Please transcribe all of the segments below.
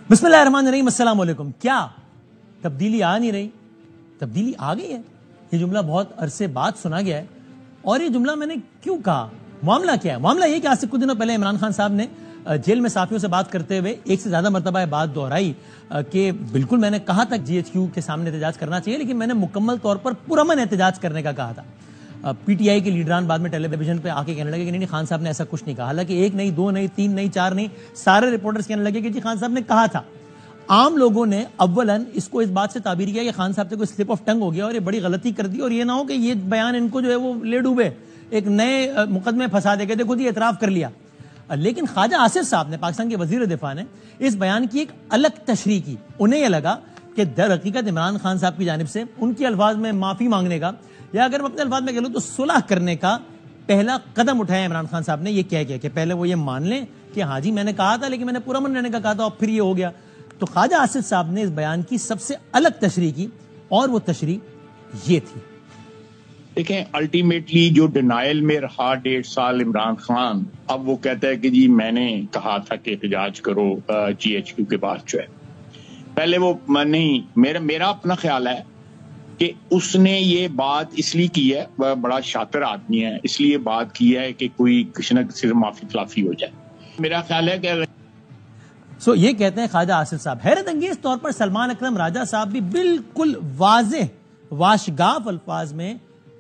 بسم اللہ الرحمن الرحیم. السلام علیکم. کیا تبدیلی آ نہیں رہی؟ تبدیلی آ گئی ہے. یہ جملہ بہت عرصے بعد سنا گیا ہے. اور یہ جملہ میں نے کیوں کہا؟ معاملہ کیا ہے؟ معاملہ یہ کہ آج سے کچھ دنوں پہلے عمران خان صاحب نے جیل میں صحافیوں سے بات کرتے ہوئے ایک سے زیادہ مرتبہ بات دہرائی کہ بالکل میں نے کہا تھا جی ایچ کیو کے سامنے احتجاج کرنا چاہیے، لیکن میں نے مکمل طور پر پرامن احتجاج کرنے کا کہا تھا. پی ٹی آئی کے لیڈران بعد میں ٹیلی ویژن پہ آ کے کہنے لگے کہ نہیں خان صاحب نے ایسا کچھ نہیں کہا. حالانکہ ایک نہیں، دو نہیں، تین نہیں، چار نہیں، سارے رپورٹرز کہنے لگے کہ جی خان صاحب نے کہا تھا. عام لوگوں نے اولاً اس کو اس بات سے تعبیر کیا کہ خان صاحب سے کوئی سلپ آف ٹنگ ہو گیا اور یہ بڑی غلطی کر دی، اور یہ نہ ہو کہ یہ بیان ان کو جو ہے وہ لے ڈوبے، ایک نئے مقدمے پھنسا دے گا. دیکھو جی اعتراف کر لیا. لیکن خواجہ آصف صاحب نے، پاکستان کے وزیر دفاع نے، اس بیان کی ایک الگ تشریح کی. انہیں یہ لگا کہ در حقیقت عمران خان صاحب کی جانب سے ان کے الفاظ میں معافی مانگنے کا، یا اگر میں اپنے الفاظ میں کہہ لوں تو صلح کرنے کا پہلا قدم اٹھایا عمران خان صاحب نے. یہ کہہ گیا کہ پہلے وہ یہ مان لیں کہ ہاں جی میں نے کہا تھا، لیکن میں نے پرامن رہنے کا کہا تھا، اور پھر یہ ہو گیا. تو خواجہ آصف صاحب نے اس بیان کی سب سے الگ تشریح کی، اور وہ تشریح یہ تھی. دیکھیں الٹیمیٹلی جو ڈینائل میں رہا 1.5 سال عمران خان، اب وہ کہتا ہے کہ جی میں نے کہا تھا کہ احتجاج کرو جی ایچ کیو کے بعد جو ہے. پہلے وہ نہیں، میرا اپنا خیال ہے کہ اس نے یہ بات اس لیے کی ہے، وہ بڑا شاطر آدمی ہے، اس لیے بات کی ہے کہ کوئی کسی نہ کسی معافی خلافی ہو جائے. میرا خیال ہے کہ یہ کہتے ہیں خواجہ آصف صاحب. حیرت انگیز طور پر سلمان اکرم راجہ صاحب بھی بالکل واضح واشگاف الفاظ میں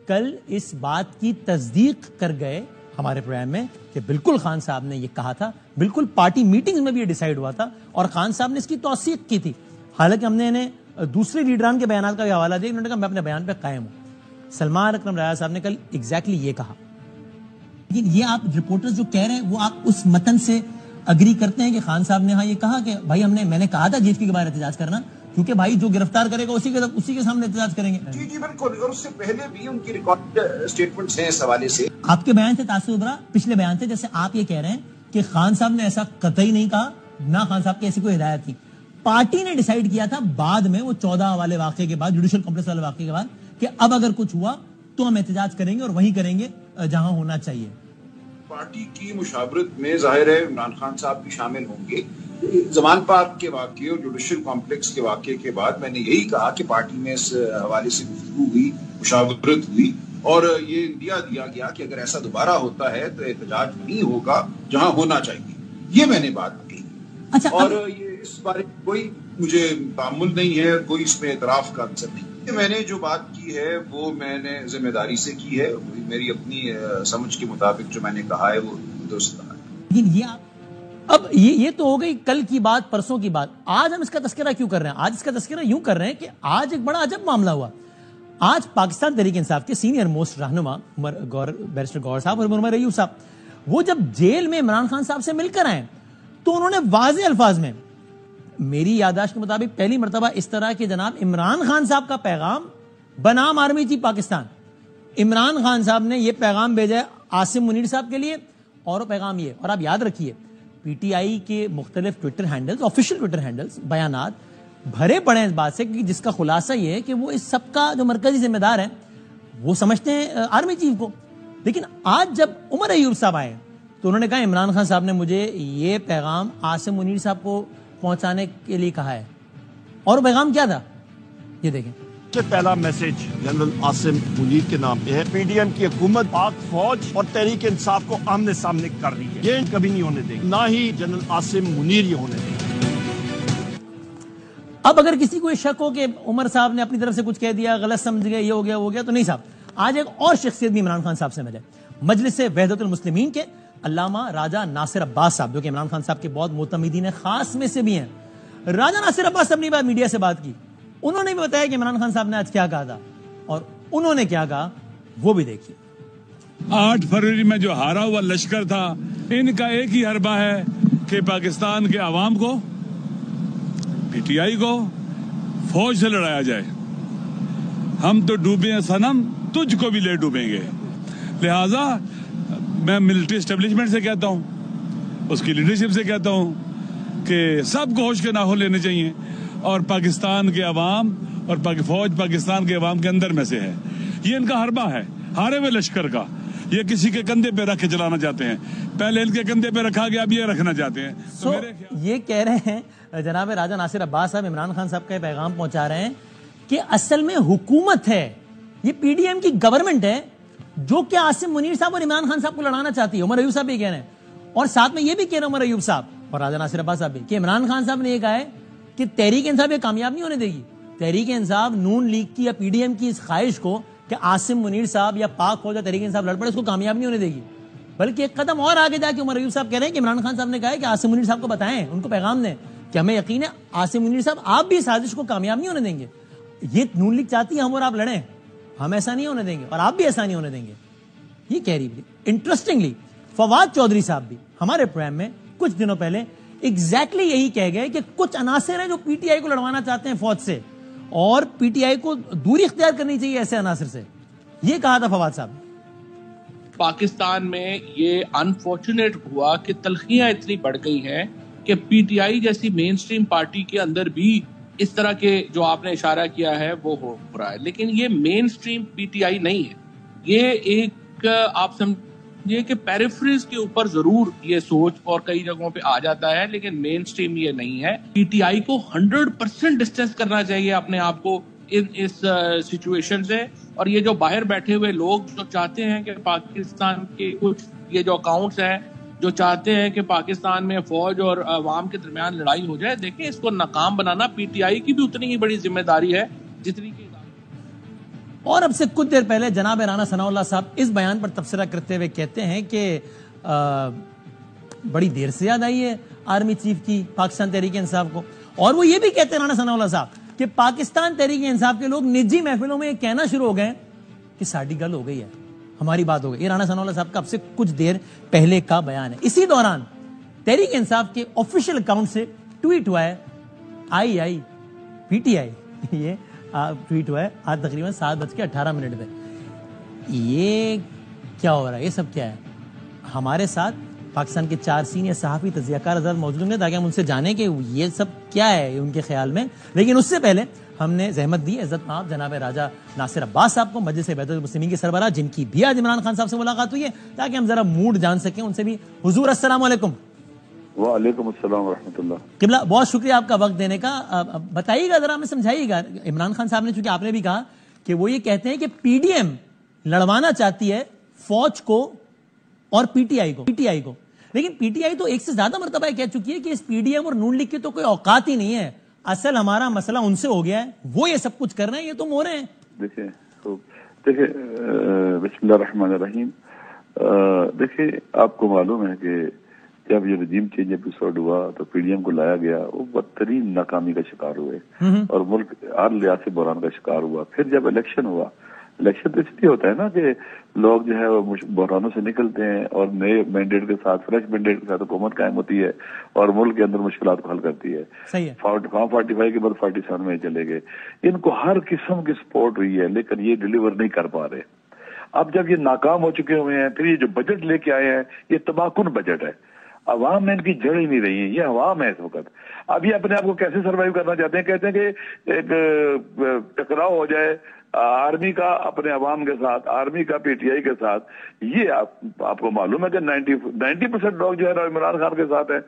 کل اس بات کی تصدیق کر گئے ہمارے پروگرام میں کہ بالکل خان صاحب نے یہ کہا تھا. بالکل پارٹی میٹنگز میں بھی یہ ڈیسائیڈ ہوا تھا، اور خان صاحب نے اس کی توثیق کی تھی. حالانکہ ہم نے انہیں دوسرے لیڈران کے بیانات کا بھی حوالہ دیا، انہوں نے کہا میں اپنے بیان پہ قائم ہوں. سلمان اکرم راجہ صاحب نے کل ایگزیکٹلی یہ کہا. لیکن یہ آپ رپورٹرز جو کہہ رہے ہیں وہ آپ اس متن سے اگری کرتے ہیں کہ خان صاحب نے ہاں یہ کہا کہ بھائی میں نے کہا تھا جی ایچ کیو کے باہر احتجاج کرنا، کیونکہ بھائی جو گرفتار کرے گا اسی کے سامنے احتجاج کریں گے. جی بالکل. اور اس سے پہلے بھی ان کی ریکارڈ سٹیٹمنٹس ہیں اس حوالے سے. آپ کے بیان سے تاثر ابھرا، پچھلے بیان سے، جیسے آپ یہ کہہ رہے ہیں کہ خان صاحب نے ایسا قطعی نہیں کہا، نہ خان صاحب کی ایسی کوئی ہدایت تھی. پارٹی نے ڈیسائیڈ کیا تھا بعد میں، وہ 14 والے واقعے کے بعد، جوڈیشل کمپلیکس والے واقعے کے بعد، کہ اب اگر کچھ ہوا تو ہم احتجاج کریں گے، اور وہی کریں گے جہاں ہونا چاہیے. پارٹی کی مشاورت میں ظاہر ہے عمران خان صاحب بھی شامل ہوں گے. زمان پارک کے واقعے اور جوڈیشل کمپلیکس کے واقعے کے بعد میں نے یہی کہا کہ پارٹی میں اس حوالے سے گفتگو ہوئی، مشاورت ہوئی، اور یہ اندیا دیا گیا کہ اگر ایسا دوبارہ ہوتا ہے تو احتجاج نہیں ہوگا جہاں ہونا چاہیے. یہ میں نے بات کہی. اور یہ اس بارے میں کوئی مجھے تعامل نہیں ہے، کوئی اس میں اعتراف کا عنصر نہیں. میں نے جو بات کی ہے وہ میں نے ذمہ داری سے کی ہے، میری اپنی سمجھ کے مطابق جو میں نے کہا ہے وہ درست کہا ہے. اب یہ تو ہو گئی کل کی بات، پرسوں کی بات. آج ہم اس کا تذکرہ کیوں کر رہے ہیں؟ آج اس کا تذکرہ یوں کر رہے ہیں کہ آج ایک بڑا عجب معاملہ ہوا. آج پاکستان تحریک انصاف کے سینئر موسٹ رہنما بیرسٹر گوہر صاحب اور عمر ایوب صاحب، وہ جب جیل میں عمران خان صاحب سے مل کر آئے تو انہوں نے واضح الفاظ میں، میری یادداشت کے مطابق پہلی مرتبہ اس طرح کہ جناب عمران خان صاحب کا پیغام بنام آرمی چیف پاکستان، عمران خان صاحب نے یہ پیغام بھیجا ہے عاصم منیر صاحب کے لیے، اور وہ پیغام یہ. اور آپ یاد رکھیے پی ٹی آئی کے مختلف Twitter handles, official Twitter handles, بیانات بھرے پڑے ہیں اس بات سے کہ جس کا خلاصہ یہ ہے کہ وہ اس سب کا جو مرکزی ذمہ دار ہے وہ سمجھتے ہیں آرمی چیف کو. لیکن آج جب عمر ایوب صاحب آئے تو انہوں نے کہا عمران خان صاحب نے مجھے یہ پیغام عاصم منیر صاحب کو پہنچانے کے لیے کہا ہے. اور وہ پیغام کیا تھا یہ دیکھیں. پہلا میسج جنرل عاصم منیر کے نام پہ ہے. پی ڈی ایم کی حکومت پاک فوج اور تحریک انصاف کو آمنے سامنے کر رہی ہے، یہ کبھی نہیں ہونے دے گی، نہ ہی جنرل عاصم منیر یہ ہونے دے گی. اب اگر کسی کو یہ شک ہو کہ عمر صاحب نے اپنی طرف سے کچھ کہہ دیا، غلط سمجھ گئے، یہ ہو گیا وہ گیا، تو نہیں صاحب. آج ایک اور شخصیت بھی عمران خان صاحب سے ملے. مجلس وحدت المسلمین کے علامہ راجہ ناصر عباس صاحب، جو کہ عمران خان صاحب کے بہت معتمدین خاص میں سے بھی ہیں. راجہ ناصر عباس صاحب نے میڈیا سے بات کی. انہوں نے بھی بتایا کہ عمران خان صاحب نے آج کیا کہا تھا، اور انہوں نے کیا کہا وہ بھی دیکھیے. 8 فروری میں جو ہارا ہوا لشکر تھا، ان کا ایک ہی حربہ ہے کہ پاکستان کے عوام کو، پی ٹی آئی کو فوج سے لڑایا جائے. ہم تو ڈوبے ہیں صنم، تجھ کو بھی لے ڈوبیں گے. لہذا میں ملٹری اسٹیبلشمنٹ سے کہتا ہوں، اس کی لیڈرشپ سے کہتا ہوں کہ سب کو ہوش کے ناخن لینے چاہیے، اور پاکستان کے عوام اور فوج پاکستان کے عوام کے اندر میں سے ہے. یہ ان کا حربہ ہے ہارے ہوئے لشکر کا. یہ کسی کے کندھے پہ رکھ کے چلانا چاہتے ہیں. پہلے ان کے کندھے پہ رکھا گیا, اب یہ رکھنا چاہتے ہیں. یہ کہہ رہے ہیں جناب راجہ ناصر عباس صاحب, عمران خان صاحب کا پیغام پہنچا رہے ہیں کہ اصل میں حکومت ہے, یہ پی ڈی ایم کی گورنمنٹ ہے جو کہ عاصم منیر صاحب اور عمران خان صاحب کو لڑانا چاہتی ہے. عمر ایوب صاحب بھی کہہ رہے ہیں, اور ساتھ میں یہ بھی کہہ رہے ہیں عمر ایوب صاحب اور راجہ ناصر عباس صاحب بھی, کہ عمران خان صاحب نے یہ کہا ہے کہ تحریک انصاف یہ کامیاب نہیں ہونے دے گی. تحریک انصاف نون لیگ کی یا پی ڈی ایم کی اس خواہش کو کہ عاصم منیر صاحب یا پاک فوج یا تحریک انصاف لڑ پڑے, اس کو کامیاب نہیں ہونے دے گی. بلکہ ایک قدم اور آگے جا کے عمر ایوب صاحب کہہ رہے ہیں کہ عمران خان صاحب نے کہا ہے کہ عاصم منیر صاحب کو بتائیں, ان کو پیغام دیں کہ ہمیں یقین ہے عاصم منیر صاحب آپ بھی سازش کو کامیاب نہیں ہونے دیں گے. یہ نون لیگ چاہتی ہے ہم اور آپ لڑیں, ہم ایسا نہیں ہونے دیں گے اور آپ بھی ایسا نہیں ہونے دیں گے. یہ کہہ رہی. انٹرسٹنگلی فواد چودھری صاحب بھی ہمارے پروگرام میں کچھ دنوں پہلے ایگزیکٹلی یہی کہہ گئے کہ کچھ عناصر ہیں جو پی ٹی آئی کو لڑوانا چاہتے ہیں فوج سے, اور پی ٹی آئی کو دوری اختیار کرنی چاہیے ایسے عناصر سے. یہ کہا تھا فواد صاحب. پاکستان میں یہ انفارچونیٹ ہوا کہ تلخیاں اتنی بڑھ گئی ہیں کہ پی ٹی آئی جیسی مین سٹریم پارٹی کے اندر بھی اس طرح کے جو آپ نے اشارہ کیا ہے وہ ہو رہا ہے. لیکن یہ مین سٹریم پی ٹی آئی نہیں ہے, یہ ایک آپ سمجھیے کہ پیریفریز کے اوپر ضرور یہ سوچ اور کئی جگہوں پہ آ جاتا ہے, لیکن مین سٹریم یہ نہیں ہے. پی ٹی آئی کو 100% ڈسٹینس کرنا چاہیے اپنے آپ کو اس سچویشن سے. اور یہ جو باہر بیٹھے ہوئے لوگ جو چاہتے ہیں کہ پاکستان کے کچھ یہ جو اکاؤنٹس ہیں جو چاہتے ہیں کہ پاکستان میں فوج اور عوام کے درمیان لڑائی ہو جائے, دیکھیں اس کو ناکام بنانا پی ٹی آئی کی بھی اتنی ہی بڑی ذمہ داری ہے جتنی کہ. اور اب سے کچھ دیر پہلے جناب رانا ثناء اللہ صاحب اس بیان پر تبصرہ کرتے ہوئے کہتے ہیں کہ بڑی دیر سے یاد آئی ہے آرمی چیف کی پاکستان تحریک انصاف کو. اور وہ یہ بھی کہتے ہیں رانا ثناء اللہ صاحب کہ پاکستان تحریک انصاف کے لوگ نجی محفلوں میں یہ کہنا شروع ہو گئے کہ ساڈی گل ہو گئی ہے, ہماری بات ہو گئی. یہ رانا ثناء اللہ صاحب کا اب سے کچھ دیر پہلے کا بیان ہے. اسی دوران تحریک انصاف کے آفیشیل اکاؤنٹ سے ٹویٹ ہوا ہے آئی پی ٹی آئی, یہ ٹویٹ ہوا ہے آج تقریباً 7:18 پہ. یہ کیا ہو رہا ہے, یہ سب کیا ہے؟ ہمارے ساتھ پاکستان کے 4 سینئر صحافی تجزیہ کار حضرات موجود ہوں گے تاکہ ہم ان سے جانیں کہ یہ سب کیا ہے ان کے خیال میں. لیکن اس سے پہلے ہم نے زحمت دی عزت مآب جناب راجہ ناصر عباس صاحب کو, مجلس بحث المسلمین کے سربراہ, جن کی بھی آج عمران خان صاحب سے ملاقات ہوئی ہے, تاکہ ہم ذرا موڈ جان سکیں ان سے بھی. حضور السلام علیکم. وعلیکم السلام ورحمۃ اللہ. قبلہ بہت شکریہ آپ کا وقت دینے کا. بتائیے گا ذرا, ہمیں سمجھائیے گا. عمران خان صاحب نے, چونکہ آپ نے بھی کہا کہ وہ یہ کہتے ہیں کہ پی ڈی ایم لڑوانا چاہتی ہے فوج کو اور پی ٹی آئی کو, لیکن پی ٹی آئی تو ایک سے زیادہ مرتبہ کہہ چکی ہے کہ اس پی ڈی ایم اور نون لیگ کی تو کوئی اوقات ہی نہیں ہے, اصل ہمارا مسئلہ ان سے ہو گیا ہے, وہ یہ سب کچھ کر رہے ہیں, یہ تم ہو رہے ہیں. دیکھیں بسم اللہ الرحمن الرحیم. دیکھیں آپ کو معلوم ہے کہ جب یہ رجیم چینج ایپیسوڈ ہوا تو پی ڈی ایم کو لایا گیا, وہ بدترین ناکامی کا شکار ہوئے اور ملک ہر لحاظ سے بحران کا شکار ہوا. پھر جب الیکشن ہوا, الیکشن تو اس لیے ہوتا ہے نا کہ لوگ جو ہے وہ بحرانوں سے نکلتے ہیں اور نئے مینڈیٹ کے ساتھ, فریش مینڈیٹ کے ساتھ حکومت قائم ہوتی ہے اور ملک کے اندر مشکلات کو حل کرتی ہے. فارم 45 کے بعد 47 میں چلے گئے. ان کو ہر قسم کی سپورٹ ہوئی ہے لیکن یہ ڈیلیور نہیں کر پا رہے. اب جب یہ ناکام ہو چکے ہوئے ہیں, پھر یہ جو بجٹ لے کے آئے ہیں یہ تباہ کن بجٹ ہے. عوام میں ان کی جڑ ہی نہیں رہی ہے, یہ عوام ہے اس وقت. اب یہ اپنے آپ کو کیسے سروائیو کرنا چاہتے ہیں, کہتے ہیں کہ ایک ٹکراؤ ہو جائے آرمی کا اپنے عوام کے ساتھ, آرمی کا پی ٹی آئی کے ساتھ. یہ آپ کو معلوم ہے کہ 90% لوگ جو ہے عمران خان کے ساتھ ہیں,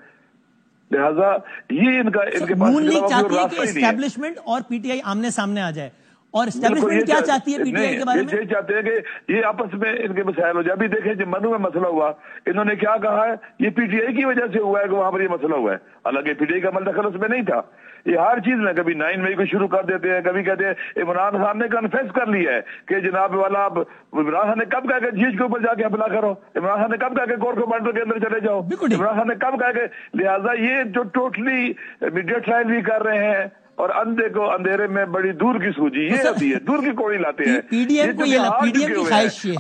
لہذا یہ ان کے پاس نون لیگ چاہتی ہے کہ اسٹیبلشمنٹ اور پی ٹی آئی آمنے سامنے آ جائے, اور اسٹیبلشمنٹ کیا چاہتی ہے پی ٹی آئی کے بارے میں؟ یہ چاہتے ہیں کہ یہ آپس میں ان کے مسائل ہو جائے. ابھی دیکھیں جب منو میں مسئلہ ہوا, انہوں نے کیا کہا ہے, یہ پی ٹی آئی کی وجہ سے ہوا ہے کہ وہاں پر یہ مسئلہ ہوا ہے, حالانکہ پی ٹی آئی کا عمل دخل اس میں نہیں تھا. یہ ہر چیز میں کبھی 9 مئی کو شروع کر دیتے ہیں, کبھی کہتے ہیں عمران خان نے کنفیس کر لیا ہے کہ جناب والا اب عمران خان نے کب کہا کہ جیج کے اوپر جا کے حملہ کرو, عمران خان نے کب کہا کہ کور کمانڈر کے اندر چلے جاؤ, عمران خان نے کب کہا کہ, لہٰذا یہ جو ٹوٹلی میڈیا ٹرائل بھی کر رہے ہیں اور اندھے کو اندھیرے میں بڑی دور کی سوجی یہ ہوتی ہے, دور کی کوڑی لاتے ہیں. پی ڈی ایم کی خواہش ہے.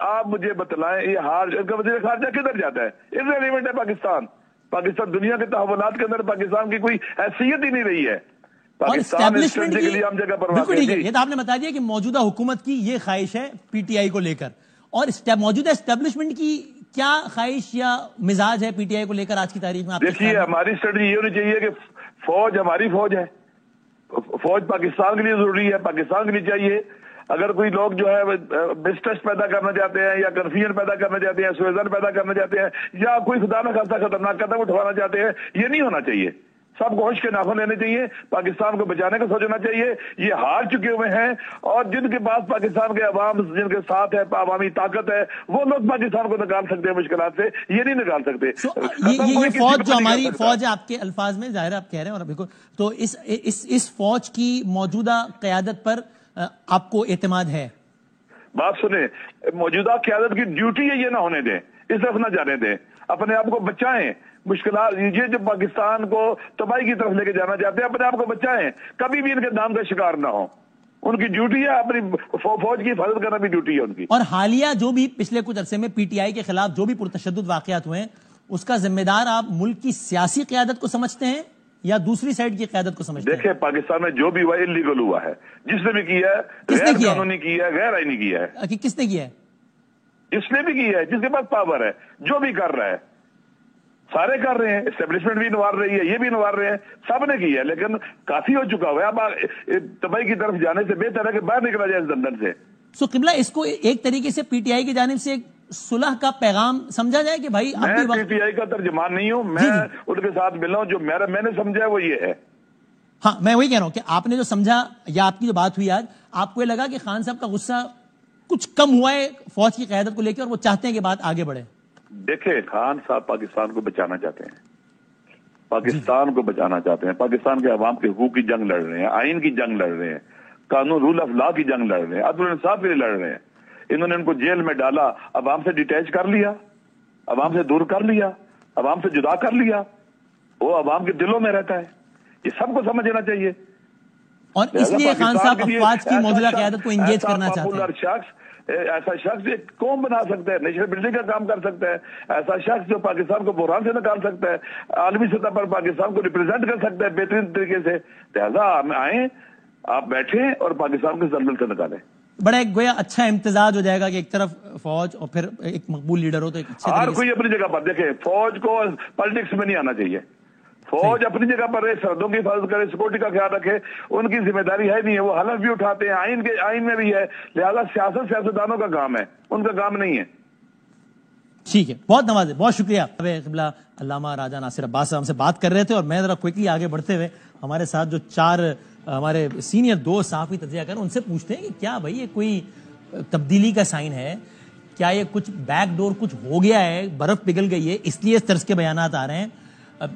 آپ مجھے بتلائیں یہ ہار کا وزیر خارجہ کدھر جاتا ہے؟ ارریلیونٹ ہے پاکستان دنیا کے تحولات کے اندر پاکستان کی کوئی حیثیت ہی نہیں رہی ہے. اور اسٹیبلشمنٹ کی بالکل ٹھیک ہے, یہ تو آپ نے بتا دیا کہ موجودہ حکومت کی یہ خواہش ہے پی ٹی آئی کو لے کر, اور موجودہ اسٹیبلشمنٹ کی کیا خواہش یا مزاج ہے پی ٹی آئی کو لے کر آج کی تاریخ میں؟ دیکھیے ہماری اسٹریٹجی یہ ہونی چاہیے کہ فوج ہماری فوج ہے, فوج پاکستان کے لیے ضروری ہے, پاکستان کے لیے چاہیے. اگر کوئی لوگ جو ہے مسٹرسٹ پیدا کرنا چاہتے ہیں یا کنفیوژن پیدا کرنا چاہتے ہیں، سوئزن پیدا کرنا چاہتے ہیں، یا کوئی خدا نہ خاصا خطرناک قدم اٹھوانا چاہتے ہیں، یہ نہیں ہونا چاہیے. سب کو ہوش کے ناخن لینے چاہیے، پاکستان کو بچانے کا سوچنا چاہیے. یہ ہار چکے ہوئے ہیں، اور جن کے پاس پاکستان کے عوام جن کے ساتھ ہے، عوامی طاقت ہے، وہ لوگ پاکستان کو نکال سکتے ہیں مشکلات سے، یہ نہیں نکال سکتے. یہ فوج جو ہماری فوج ہے، آپ کے الفاظ میں ظاہر آپ کہہ رہے ہیں، اور بالکل تو اس فوج کی موجودہ قیادت پر آپ کو اعتماد ہے؟ بات سنیں، موجودہ قیادت کی ڈیوٹی ہے یہ نہ ہونے دیں، اس طرف نہ جانے دیں، اپنے آپ کو بچائیں. مشکلات یہ جو پاکستان کو تباہی کی طرف لے کے جانا چاہتے ہیں، اپنے آپ کو بچائیں، کبھی بھی ان کے نام کا شکار نہ ہو. ان کی ڈیوٹی ہے، اپنی فوج کی حفاظت کرنا بھی ڈیوٹی ہے ان کی. اور حالیہ جو بھی پچھلے کچھ عرصے میں پی ٹی آئی کے خلاف جو بھی پرتشدد واقعات ہوئے ہیں، اس کا ذمہ دار آپ ملک کی سیاسی قیادت کو سمجھتے ہیں یا دوسری سائیڈ کی قیادت کو سمجھتے ہیں؟ دیکھیں، پاکستان میں جو بھی ہوا انلیگل ہوا ہے، جس نے بھی کیا ہے غیر قانونی کیا ہے، غیر آئینی کیا ہے. کس نے کیا ہے؟ جس نے بھی کیا ہے، جس کے پاس پاور ہے، جو بھی کر رہا ہے، سارے کر رہے ہیں. اسٹیبلشمنٹ بھی نوار رہی ہے، یہ بھی نوار رہے ہیں، سب نے کیا ہے، لیکن کافی ہو چکا ہوا ہے. اب تباہی کی طرف جانے سے بہتر ہے کہ باہر نکلا جائے اس دندن سے. سو قبلہ، اس کو ایک طریقے سے پی ٹی آئی کی جانب سے ایک صلح کا پیغام سمجھا جائے کہ بھائی اب بھی میں پی ٹی آئی کا ترجمان نہیں ہوں، میں ان کے ساتھ ملا ہوں. جو میں نے سمجھا وہ یہ ہے. ہاں، میں وہی کہہ رہا ہوں کہ آپ نے جو سمجھا یا آپ کی جو بات ہوئی آج، آپ کو یہ لگا کہ خان صاحب کا غصہ کچھ کم ہوا ہے فوج کی قیادت کو لے کے، اور وہ چاہتے ہیں کہ بات آگے بڑھے. دیکھیں، خان صاحب پاکستان کو بچانا چاہتے ہیں، پاکستان کو بچانا چاہتے ہیں، پاکستان کے عوام کے حقوق کی جنگ لڑ رہے ہیں، آئین کی جنگ لڑ رہے ہیں، قانون رول آف لا کی جنگ لڑ رہے ہیں، عدل و انصاف کے لیے لڑ رہے ہیں. انہوں نے ان کو جیل میں ڈالا، عوام سے ڈیٹیچ کر لیا، عوام سے دور کر لیا، عوام سے جدا کر لیا. وہ عوام کے دلوں میں رہتا ہے، یہ سب کو سمجھنا چاہیے. اور اس لیے خان صاحب افواج کی موجودہ قیادت کو انگیج کرنا چاہتے ہیں. ایسا شخص ایک قوم بنا سکتا ہے، نیشنل بلڈنگ کا کام کر سکتا ہے. ایسا شخص جو پاکستان کو بحران سے نکال سکتا ہے، عالمی سطح پر پاکستان کو ریپرزینٹ کر سکتا ہے بہترین طریقے سے. لہذا آئیں، آپ بیٹھیں اور پاکستان کو زلزل سے نکالیں. بڑا ایک گویا اچھا امتزاج ہو جائے گا کہ ایک طرف فوج اور پھر ایک مقبول لیڈر ہو، تو ایک اچھے ہر کوئی اپنی جگہ پر. دیکھیں، فوج کو پالیٹکس میں نہیں آنا چاہیے. فوج اپنی جگہ پر رہے، سرحدوں کی حفاظت کرے، سیکورٹی کا خیال رکھے. ان کی ذمہ داری ہے نہیں ہے، وہ حلف بھی اٹھاتے ہیں، آئین میں بھی ہے. لہذا سیاستدانوں کا کام ہے، ان کا کام نہیں ہے. ٹھیک ہے، بہت نوازے، بہت شکریہ. قبلہ علامہ راجہ ناصر عباس صاحب ہم سے بات کر رہے تھے، اور میں ذرا کوئکلی آگے بڑھتے ہوئے ہمارے ساتھ جو 4 ہمارے سینئر دوست صحافی تجزیہ کر ان سے پوچھتے ہیں کہ کیا بھائی یہ کوئی تبدیلی کا سائن ہے؟ کیا یہ کچھ بیک ڈور کچھ ہو گیا ہے، برف پگھل گئی ہے اس لیے اس طرز کے بیانات آ رہے ہیں،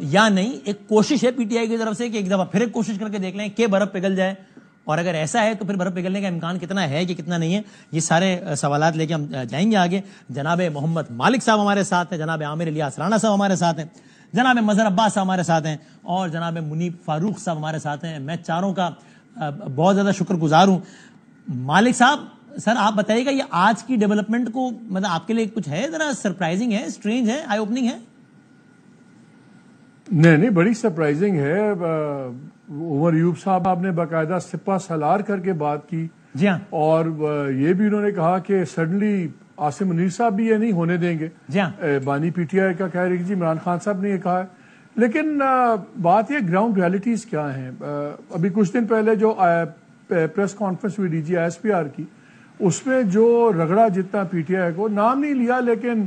یا نہیں ایک کوشش ہے پی ٹی آئی کی طرف سے کہ ایک دفعہ پھر ایک کوشش کر کے دیکھ لیں کہ برف پگھل جائے؟ اور اگر ایسا ہے تو پھر برف پگھلنے کا امکان کتنا ہے کہ کتنا نہیں ہے؟ یہ سارے سوالات لے کے ہم جائیں گے آگے. جناب محمد مالک صاحب ہمارے ساتھ ہیں، جناب عامر الیاس رانا صاحب ہمارے ساتھ ہیں، جناب مظہر عباس صاحب ہمارے ساتھ ہیں، اور جناب منیب فاروق صاحب ہمارے ساتھ ہیں. میں چاروں کا بہت زیادہ شکر گزار ہوں. مالک صاحب، سر آپ بتائیے گا یہ آج کی ڈیولپمنٹ کو مطلب آپ کے لیے کچھ ہے ذرا سرپرائزنگ ہے، اسٹرینج ہے، آئی اوپننگ ہے؟ نہیں، بڑی سرپرائزنگ ہے. عمر ایوب صاحب نے باقاعدہ سپہ سالار کر کے بات کی. جی ہاں. اور یہ بھی انہوں نے کہا کہ سڈنلی عاصم منیر صاحب بھی یہ نہیں ہونے دیں گے. جی ہاں. بانی پی ٹی آئی کا کہہ رہے کہ جی عمران خان صاحب نے یہ کہا ہے. لیکن بات یہ گراؤنڈ ریالٹیز کیا ہیں. ابھی کچھ دن پہلے جو پریس کانفرنس ہوئی D G I S P R کی، اس میں جو رگڑا جتنا پی ٹی آئی کو نام نہیں لیا، لیکن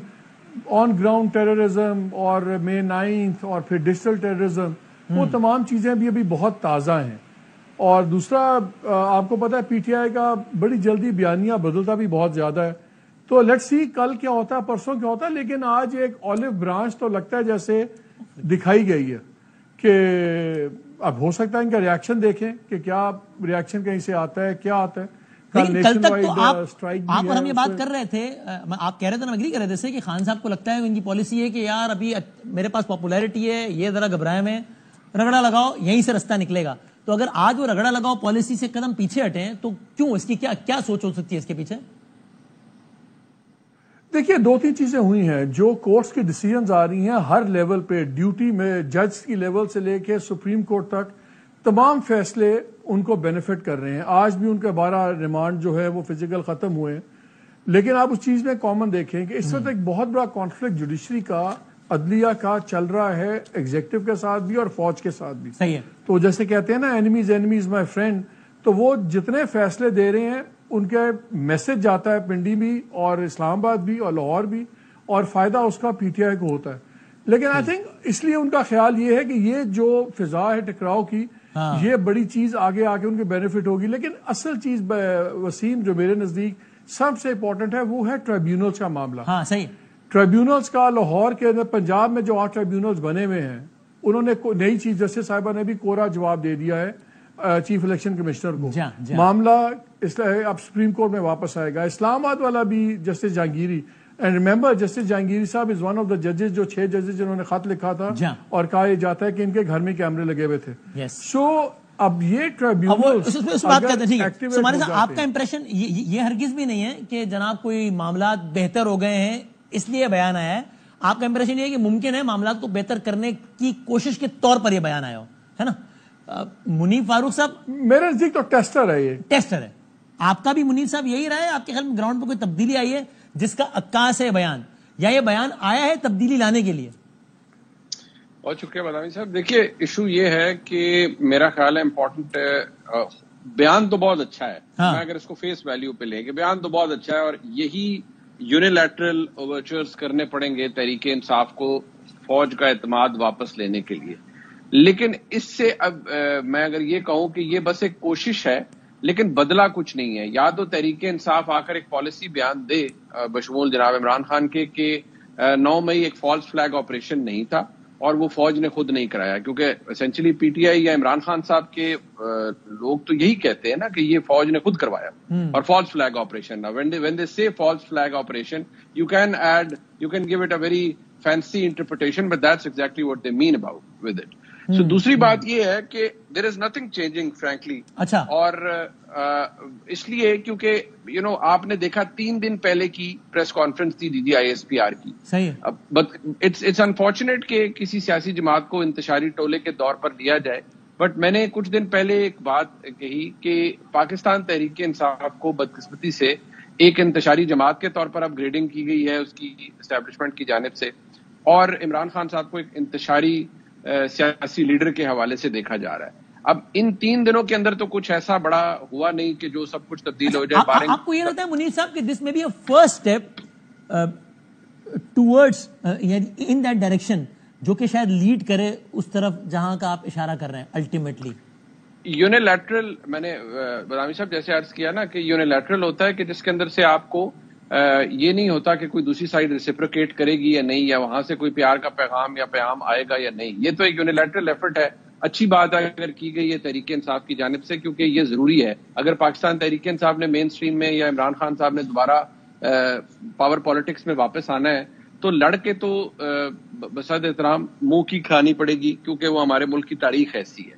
آن گراؤنڈ ٹیررزم اور مے 9 اور پھر ڈیجیٹل ٹیررزم، وہ تمام چیزیں بھی ابھی بہت تازہ ہیں. اور دوسرا آپ کو پتا ہے پی ٹی آئی کا بڑی جلدی بیانیہ بدلتا بھی بہت زیادہ ہے. تو لیٹس سی کل کیا ہوتا ہے، پرسوں کیا ہوتا ہے. لیکن آج ایک آلیو برانچ تو لگتا ہے جیسے دکھائی گئی ہے کہ اب ہو سکتا ہے ان کا ریاکشن دیکھیں کہ کیا ریاکشن کہیں سے آتا ہے، کیا آتا ہے. کل تک تو آپ اور ہم یہ بات کر رہے تھے، آپ کہہ رہے تھے نا، اگری کر رہے تھے کہ خان صاحب کو لگتا ہے ان کی پالیسی ہے کہ یار ابھی میرے پاس پاپولیرٹی ہے، یہ ذرا گھبرائے میں، رگڑا لگاؤ یہیں سے رستہ نکلے گا. تو اگر آج وہ رگڑا لگاؤ پالیسی سے قدم پیچھے ہٹیں تو کیوں، اس کی کیا سوچ ہو سکتی ہے اس کے پیچھے؟ دیکھیے 2-3 چیزیں ہوئی ہیں. جو کورٹس کی ڈیسیژنز آ رہی ہیں ہر لیول پہ، ڈیوٹی میں جج کی لیول سے لے کے سپریم کورٹ تک، تمام فیصلے ان کو بینیفٹ کر رہے ہیں. آج بھی ان کا 12 ریمانڈ جو ہے وہ فزیکل ختم ہوئے ہیں. لیکن آپ اس چیز میں کامن دیکھیں کہ اس وقت ایک بہت بڑا کانفلکٹ جوڈیشری کا، عدلیہ کا چل رہا ہے، ایگزیکٹو کے ساتھ بھی اور فوج کے ساتھ بھی. صحیح ہے. تو جیسے کہتے ہیں نا، اینیمیز مائی فرینڈ، تو وہ جتنے فیصلے دے رہے ہیں ان کے میسج جاتا ہے پنڈی بھی اور اسلام آباد بھی اور لاہور بھی, اور فائدہ اس کا پی ٹی آئی کو ہوتا ہے. لیکن آئی تھنک اس لیے ان کا خیال یہ ہے کہ یہ جو فضا ہے ٹکراؤ کی, یہ بڑی چیز آگے آ کے ان کے بینیفٹ ہوگی. لیکن اصل چیز وسیم جو میرے نزدیک سب سے امپورٹنٹ ہے وہ ہے ٹریبیونلز کا معاملہ. ہاں صحیح. ٹریبیونلز کا لاہور کے اندر, پنجاب میں جو 8 ٹریبیونلز بنے ہوئے ہیں, انہوں نے نئی چیف جسٹس صاحبہ نے بھی کوڑا جواب دے دیا ہے چیف الیکشن کمشنر کو. معاملہ اب سپریم کورٹ میں واپس آئے گا. اسلام آباد والا بھی justice Jahangiri, and remember justice Jahangiri صاحب از ون آف دا ججز, جو 6 ججز جنہوں نے خط لکھا تھا اور کہا یہ جاتا ہے کہ ان کے گھر میں کیمرے لگے ہوئے تھے. سو اب یہ ٹریبیونل آپ کا امپریشن یہ ہرگز بھی نہیں ہے کہ جناب کوئی معاملات بہتر ہو گئے ہیں اس لیے بیان آیا ہے. آپ کا امپریشن یہ ہے کہ ممکن ہے معاملات کو بہتر کرنے کی کوشش کے طور پر یہ بیان آیا ہو, ہے نا؟ منیف فاروق صاحب میرے نزدیک تو ٹیسٹر ہے, یہ ٹیسٹر ہے. آپ کا بھی منیف صاحب یہی رہا ہے؟ آپ کے خیال میں گراؤنڈ پہ کوئی تبدیلی آئی ہے جس کا عکاس ہے بیان, یا یہ بیان آیا ہے تبدیلی لانے کے لیے؟ بہت شکریہ بادامی صاحب. دیکھیے ایشو یہ ہے کہ میرا خیال ہے امپورٹنٹ بیان تو بہت اچھا ہے, میں اگر اس کو فیس ویلیو پہ لیں کہ بیان تو بہت اچھا ہے, اور یہی یونیلیٹرل اوورچرز کرنے پڑیں گے تحریک انصاف کو فوج کا اعتماد واپس لینے کے لیے. لیکن اس سے اب میں اگر یہ کہوں کہ یہ بس ایک کوشش ہے لیکن بدلا کچھ نہیں ہے. یا تو تحریک انصاف آ کر ایک پالیسی بیان دے بشمول جناب عمران خان کے کہ 9 مئی ایک فالس فلیگ آپریشن نہیں تھا اور وہ فوج نے خود نہیں کرایا, کیونکہ اسینچلی پی ٹی آئی یا عمران خان صاحب کے لوگ تو یہی کہتے ہیں نا کہ یہ فوج نے خود کروایا اور false flag operation. when they say false flag operation, you can give it a very fancy interpretation, but that's exactly what they mean about with it. So دوسری بات یہ ہے کہ there is nothing changing frankly. اچھا. اور اس لیے کیونکہ آپ نے دیکھا 3 دن پہلے کی پریس کانفرنس تھی D G I S P R کی. صحیح. بٹ اٹس انفارچونیٹ کہ کسی سیاسی جماعت کو انتشاری ٹولے کے طور پر لیا جائے. بٹ میں نے کچھ دن پہلے ایک بات کہی کہ پاکستان تحریک انصاف کو بدقسمتی سے ایک انتشاری جماعت کے طور پر اپ گریڈنگ کی گئی ہے اس کی اسٹیبلشمنٹ کی جانب سے, اور عمران خان صاحب کو ایک انتشاری سیاسی لیڈر کے حوالے سے دیکھا جا رہا ہے. اب ان 3 دنوں کے اندر تو کچھ ایسا بڑا ہوا نہیں کہ جو سب کچھ تبدیل ہو جائے. آپ کو یہ لگتا ہے منیر صاحب کہ this may be a first step towards in that direction جو کہ شاید لیڈ کرے اس طرف جہاں کا آپ اشارہ کر رہے ہیں الٹیمیٹلی؟ یونیلیٹرل, میں نے بدامی صاحب جیسے عرض کیا نا کہ یونیلیٹرل ہوتا ہے کہ جس کے اندر سے آپ کو یہ نہیں ہوتا کہ کوئی دوسری سائڈ ریسیپریکیٹ کرے گی یا نہیں, یا وہاں سے کوئی پیار کا پیغام یا پیغام آئے گا یا نہیں. یہ تو ایک یونیلیٹرل ایفرٹ ہے. اچھی بات ہے اگر کی گئی ہے تحریک انصاف کی جانب سے, کیونکہ یہ ضروری ہے. اگر پاکستان تحریک انصاف نے مین سٹریم میں یا عمران خان صاحب نے دوبارہ پاور پالیٹکس میں واپس آنا ہے تو لڑ کے تو بصد احترام منہ کی کھانی پڑے گی, کیونکہ وہ ہمارے ملک کی تاریخ ایسی ہے.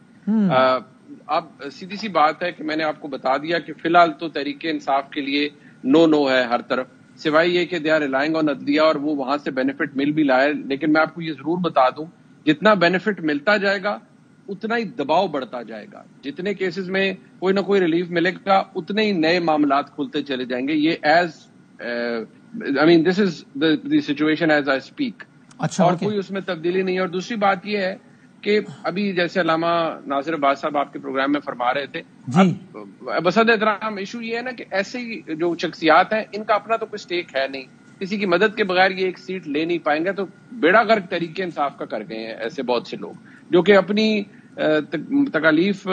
اب سیدھی سی بات ہے کہ میں نے آپ کو بتا دیا کہ فی الحال تو تحریک انصاف کے لیے نو ہے ہر طرف, سوائے یہ کہ دے آر ریلائنگ آن عدلیہ اور وہ وہاں سے بینیفٹ مل بھی لائے. لیکن میں آپ کو یہ ضرور بتا دوں جتنا بینیفٹ ملتا جائے گا اتنا ہی دباؤ بڑھتا جائے گا. جتنے کیسز میں کوئی نہ کوئی ریلیف ملے گا اتنے ہی نئے معاملات کھلتے چلے جائیں گے. یہ this is the situation as I speak. اور کوئی اس میں تبدیلی نہیں ہے. اور دوسری بات یہ ہے کہ ابھی جیسے علامہ ناصر عباس صاحب آپ کے پروگرام میں فرما رہے تھے, بصد احترام ایشو یہ ہے نا کہ ایسے جو شخصیات ہیں ان کا اپنا تو کوئی سٹیک ہے نہیں, کسی کی مدد کے بغیر یہ ایک سیٹ لے نہیں پائیں گے. تو بیڑا غرق تحریک انصاف کا کر گئے ہیں ایسے بہت سے لوگ جو کہ اپنی تکالیف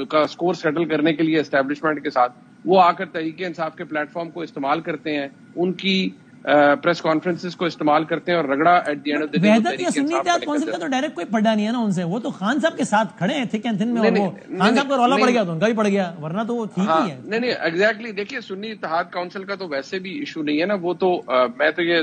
کا سکور سیٹل کرنے کے لیے اسٹیبلشمنٹ کے ساتھ وہ آ کر تحریک انصاف کے پلیٹ فارم کو استعمال کرتے ہیں, ان کی پریس کانفرنسز کو استعمال کرتے ہیں اور رگڑا at the end of the day وحدت یا سنی اتحاد کونسل کا تو ڈائریکٹ کوئی پڑا نہیں ہے نا ان سے. وہ تو خان صاحب کے ساتھ کھڑے ہیں تھک اینڈ تھن میں, اور وہ خان صاحب کا رولا پڑ گیا تو ان کا بھی پڑ گیا, ورنہ تو وہ ٹھیک ہی ہے. نہیں ایگزیکٹلی. دیکھیے سنی اتحاد کونسل کا تو ویسے بھی ایشو نہیں ہے نا. وہ تو میں تو یہ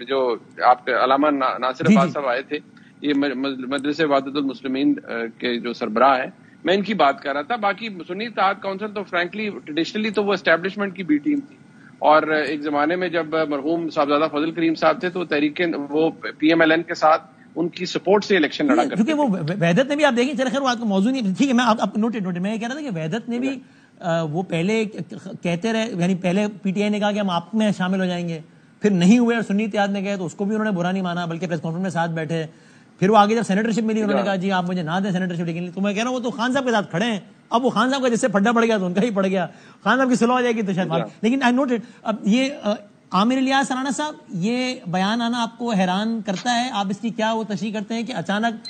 جو آپ کے علامہ ناصر عباس صاحب آئے تھے, یہ مجلس وحدت المسلمین کے جو سربراہ ہیں, میں ان کی بات کر رہا تھا. باقی سنی اتحاد کونسل تو فرینکلی ٹریڈیشنلی تو وہ اسٹیبلشمنٹ کی بی ٹیم تھی, اور ایک زمانے میں جب مرحوم صاحبزادہ فضل کریم صاحب تھے تو تحریک وہ پی ایم ایل این کے ساتھ ان کی سپورٹ سے الیکشن لڑا کرتے تھے. کیونکہ وہ وحدت نے بھی, آپ دیکھیں چلے خیر وہ آپ کا موضوع نہیں, ٹھیک ہے, میں آپ نوٹ میں یہ کہہ رہا تھا کہ وحدت نے بھی وہ پہلے کہتے رہے, یعنی پہلے پی ٹی آئی نے کہا کہ ہم آپ میں شامل ہو جائیں گے, پھر نہیں ہوئے, اور سنی اتحاد نے کہا تو اس کو بھی انہوں نے برا نہیں مانا بلکہ پریس کانفرنس میں ساتھ بیٹھے. پھر وہ آگے جب سینیٹرشپ ملی انہوں نے کہا جی آپ مجھے نہ دیں سینیٹرشپ, لیکن تو میں کہہ رہا ہوں وہ تو خان صاحب کے ساتھ کھڑے ہیں, اب وہ خان صاحب کا جیسے پھڈا پڑ گیا تو ان کا ہی پڑ گیا, خان صاحب کی صلح ہو جائے گی تو شاید. لیکن آئی نوٹ اٹ. اب یہ عامر الیاس رانا صاحب, یہ بیان آنا آپ کو حیران کرتا ہے؟ آپ اس کی کیا وہ تشریح کرتے ہیں کہ اچانک,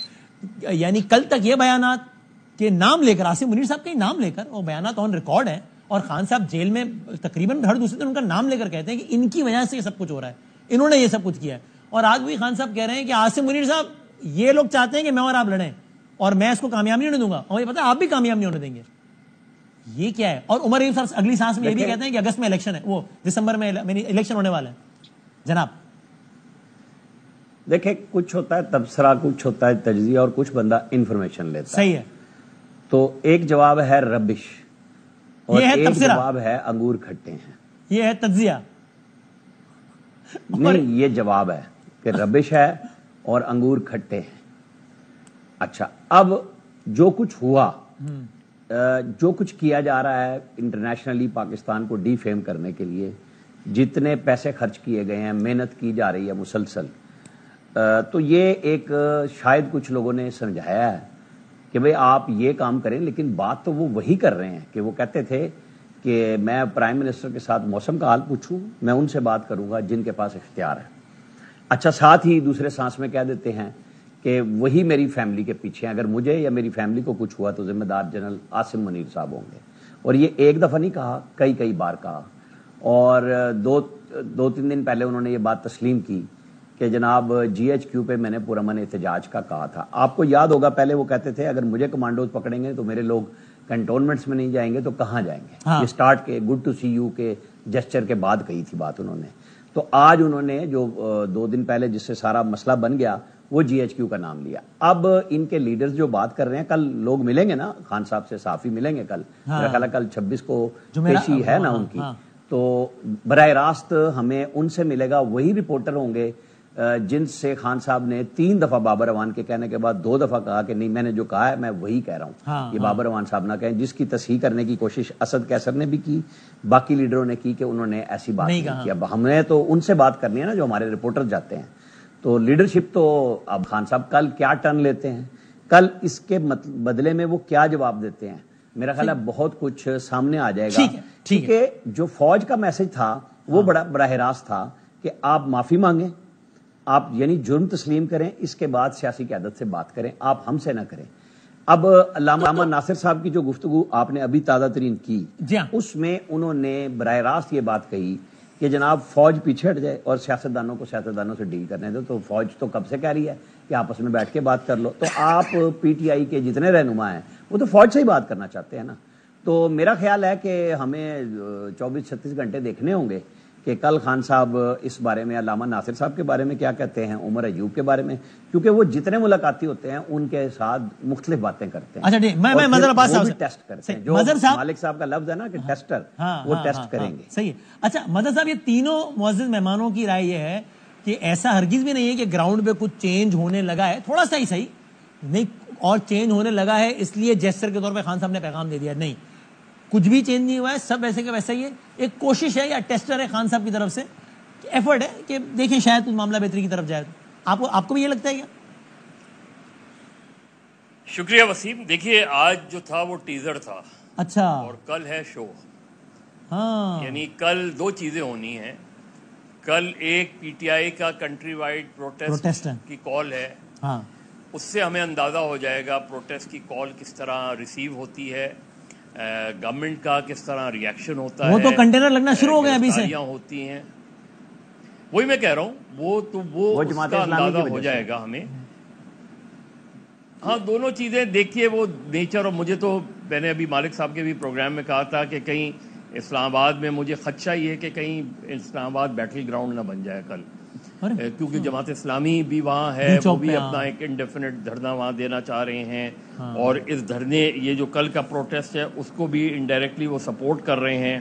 یعنی کل تک یہ بیانات کے نام لے کر, عاصم منیر صاحب کے نام لے کر, وہ بیانات آن ریکارڈ ہیں, اور خان صاحب جیل میں تقریباً ہر دوسرے دن ان کا نام لے کر کہتے ہیں کہ ان کی وجہ سے یہ سب کچھ ہو رہا ہے, انہوں نے یہ سب کچھ کیا ہے. اور آج بھی خان صاحب کہہ رہے ہیں کہ عاصم منیر صاحب یہ لوگ چاہتے ہیں کہ میں اور آپ لڑیں, اور میں اس کو کامیاب نہیں ہونے دوں گا, اور یہ پتا ہے آپ بھی کامیاب نہیں ہونے دیں گے. یہ کیا ہے؟ اور عمر ایوب صاحب اگلی سانس میں یہ بھی کہتے ہیں کہ اگست میں الیکشن ہے, وہ دسمبر میں الیکشن ہونے والا ہے. جناب دیکھیں, کچھ ہوتا ہے تبصرہ, کچھ ہوتا ہے تجزیہ, اور کچھ بندہ انفارمیشن لیتا ہے. صحیح ہے. تو ایک جواب ہے ربش, اور یہ ہے ایک تبصرہ, جواب ہے انگور کھٹے ہیں. یہ ہے تجزیہ. نہیں, یہ جواب ہے کہ ربش ہے اور انگور کھٹے ہیں. اچھا, اب جو کچھ ہوا, جو کچھ کیا جا رہا ہے انٹرنیشنلی پاکستان کو ڈی فیم کرنے کے لیے, جتنے پیسے خرچ کیے گئے ہیں, محنت کی جا رہی ہے مسلسل, تو یہ ایک شاید کچھ لوگوں نے سمجھایا ہے کہ بھئی آپ یہ کام کریں, لیکن بات تو وہ وہی کر رہے ہیں کہ وہ کہتے تھے کہ میں پرائم منسٹر کے ساتھ موسم کا حال پوچھوں, میں ان سے بات کروں گا جن کے پاس اختیار ہے. اچھا, ساتھ ہی دوسرے سانس میں کہہ دیتے ہیں کہ وہی میری فیملی کے پیچھے ہیں, اگر مجھے یا میری فیملی کو کچھ ہوا تو ذمہ دار جنرل عاصم منیر صاحب ہوں گے. اور یہ ایک دفعہ نہیں کہا, کئی بار کہا, اور دو تین دن پہلے انہوں نے یہ بات تسلیم کی کہ جناب جی ایچ کیو پہ میں نے پرامن احتجاج کا کہا تھا. آپ کو یاد ہوگا پہلے وہ کہتے تھے اگر مجھے کمانڈوز پکڑیں گے تو میرے لوگ کنٹونمنٹس میں نہیں جائیں گے تو کہاں جائیں گے. یہ سٹارٹ کے گڈ ٹو سی یو کے جسچر کے بعد کہی تھی بات انہوں نے. تو آج انہوں نے جو 2 دن پہلے جس سے سارا مسئلہ بن گیا وہ جی ایچ کیو کا نام لیا. اب ان کے لیڈرز جو بات کر رہے ہیں, کل لوگ ملیں گے نا خان صاحب سے, صحافی ملیں گے کل, میرا خیال ہے کل 26 کو پیشی ہے نا ان کی, تو براہ راست ہمیں ان سے ملے گا. وہی رپورٹر ہوں گے جن سے خان صاحب نے 3 دفعہ بابر اعوان کے کہنے کے بعد 2 دفعہ کہا کہ نہیں میں نے جو کہا ہے میں وہی کہہ رہا ہوں, یہ بابر اعوان صاحب نہ کہیں, جس کی تصحیح کرنے کی کوشش اسد کیسر نے بھی کی, باقی لیڈروں نے کی کہ انہوں نے ایسی بات نہیں کی. اب ہمیں تو ان سے بات کرنی ہے نا جو ہمارے رپورٹر جاتے ہیں. تو لیڈرشپ تو اب خان صاحب کل کیا ٹرن لیتے ہیں, کل اس کے بدلے میں وہ کیا جواب دیتے ہیں, میرا خیال ہے بہت کچھ سامنے آ جائے گا. کیونکہ جو فوج کا میسج تھا وہ بڑا براہ راست تھا کہ آپ معافی مانگیں, آپ یعنی جرم تسلیم کریں, اس کے بعد سیاسی قیادت سے بات کریں, آپ ہم سے نہ کریں. اب علامہ ناصر صاحب کی جو گفتگو آپ نے ابھی تازہ ترین کی, اس میں انہوں نے براہ راست یہ بات کہی کہ جناب فوج پیچھے ہٹ جائے اور سیاستدانوں کو سیاستدانوں سے ڈیل کرنے دو. تو فوج تو کب سے کہہ رہی ہے کہ آپس میں بیٹھ کے بات کر لو. تو آپ پی ٹی آئی کے جتنے رہنما ہیں وہ تو فوج سے ہی بات کرنا چاہتے ہیں نا. تو میرا خیال ہے کہ ہمیں 24-36 گھنٹے دیکھنے ہوں گے کہ کل خان صاحب اس بارے میں, علامہ ناصر صاحب کے بارے میں کیا کہتے ہیں, عمر ایوب کے بارے میں, کیونکہ وہ جتنے ملاقاتی ہوتے ہیں ان کے ساتھ مختلف باتیں کرتے ہیں. اچھا میں مظہر عباس صاحب ٹیسٹ کرتے ہیں, جو مالک صاحب کا لفظ ہے نا کہ ٹیسٹر, وہ ٹیسٹ کریں گے. صحیح ہے. اچھا مظہر صاحب, یہ تینوں معزز مہمانوں کی رائے یہ ہے کہ ایسا ہرگز بھی نہیں ہے کہ گراؤنڈ پہ کچھ چینج ہونے لگا ہے, تھوڑا سا ہی صحیح نہیں, اور چینج ہونے لگا ہے اس لیے جیسچر کے طور پہ خان صاحب نے پیغام دے دیا. نہیں, کچھ بھی چینج نہیں ہوا ہے, سب ویسے کا ویسا ہی ہے. ایک کوشش ہے یا ٹیسٹر ہے خان صاحب کی طرف سے, ایفرٹ ہے کہ دیکھیں شاید کچھ معاملہ بہتری کی طرف جائے. آپ کو بھی یہ لگتا ہے کیا؟ شکریہ وسیم. دیکھیے آج جو تھا وہ ٹیزر تھا, اچھا, اور کل ہے شو. یعنی کل 2 چیزیں ہونی ہیں. کل ایک پی ٹی آئی کا کنٹری وائڈ پروٹیسٹ کی کال ہے, اس سے ہمیں اندازہ ہو جائے گا پروٹیسٹ کی کال کس طرح ریسیو ہوتی ہے, گورنمنٹ کا کس طرح ریئیکشن ہوتا ہے. وہ تو کنٹینر لگنا شروع ہو گئے ابھی سے ہوتی ہیں, وہی میں کہہ رہا ہوں, وہ اس کا اندازہ ہو جائے گا ہمیں. ہاں دونوں چیزیں دیکھیے, وہ نیچر, اور مجھے تو میں نے ابھی مالک صاحب کے بھی پروگرام میں کہا تھا کہ کہیں اسلام آباد میں مجھے خدشہ یہ ہے کہ کہیں اسلام آباد بیٹل گراؤنڈ نہ بن جائے کل, کیونکہ جماعت اسلامی بھی وہاں ہے, وہ بھی اپنا ایک انڈیفینٹ دھرنا وہاں دینا چاہ رہے ہیں, اور اس دھرنے یہ جو کل کا پروٹیسٹ ہے اس کو بھی انڈائریکٹلی وہ سپورٹ کر رہے ہیں.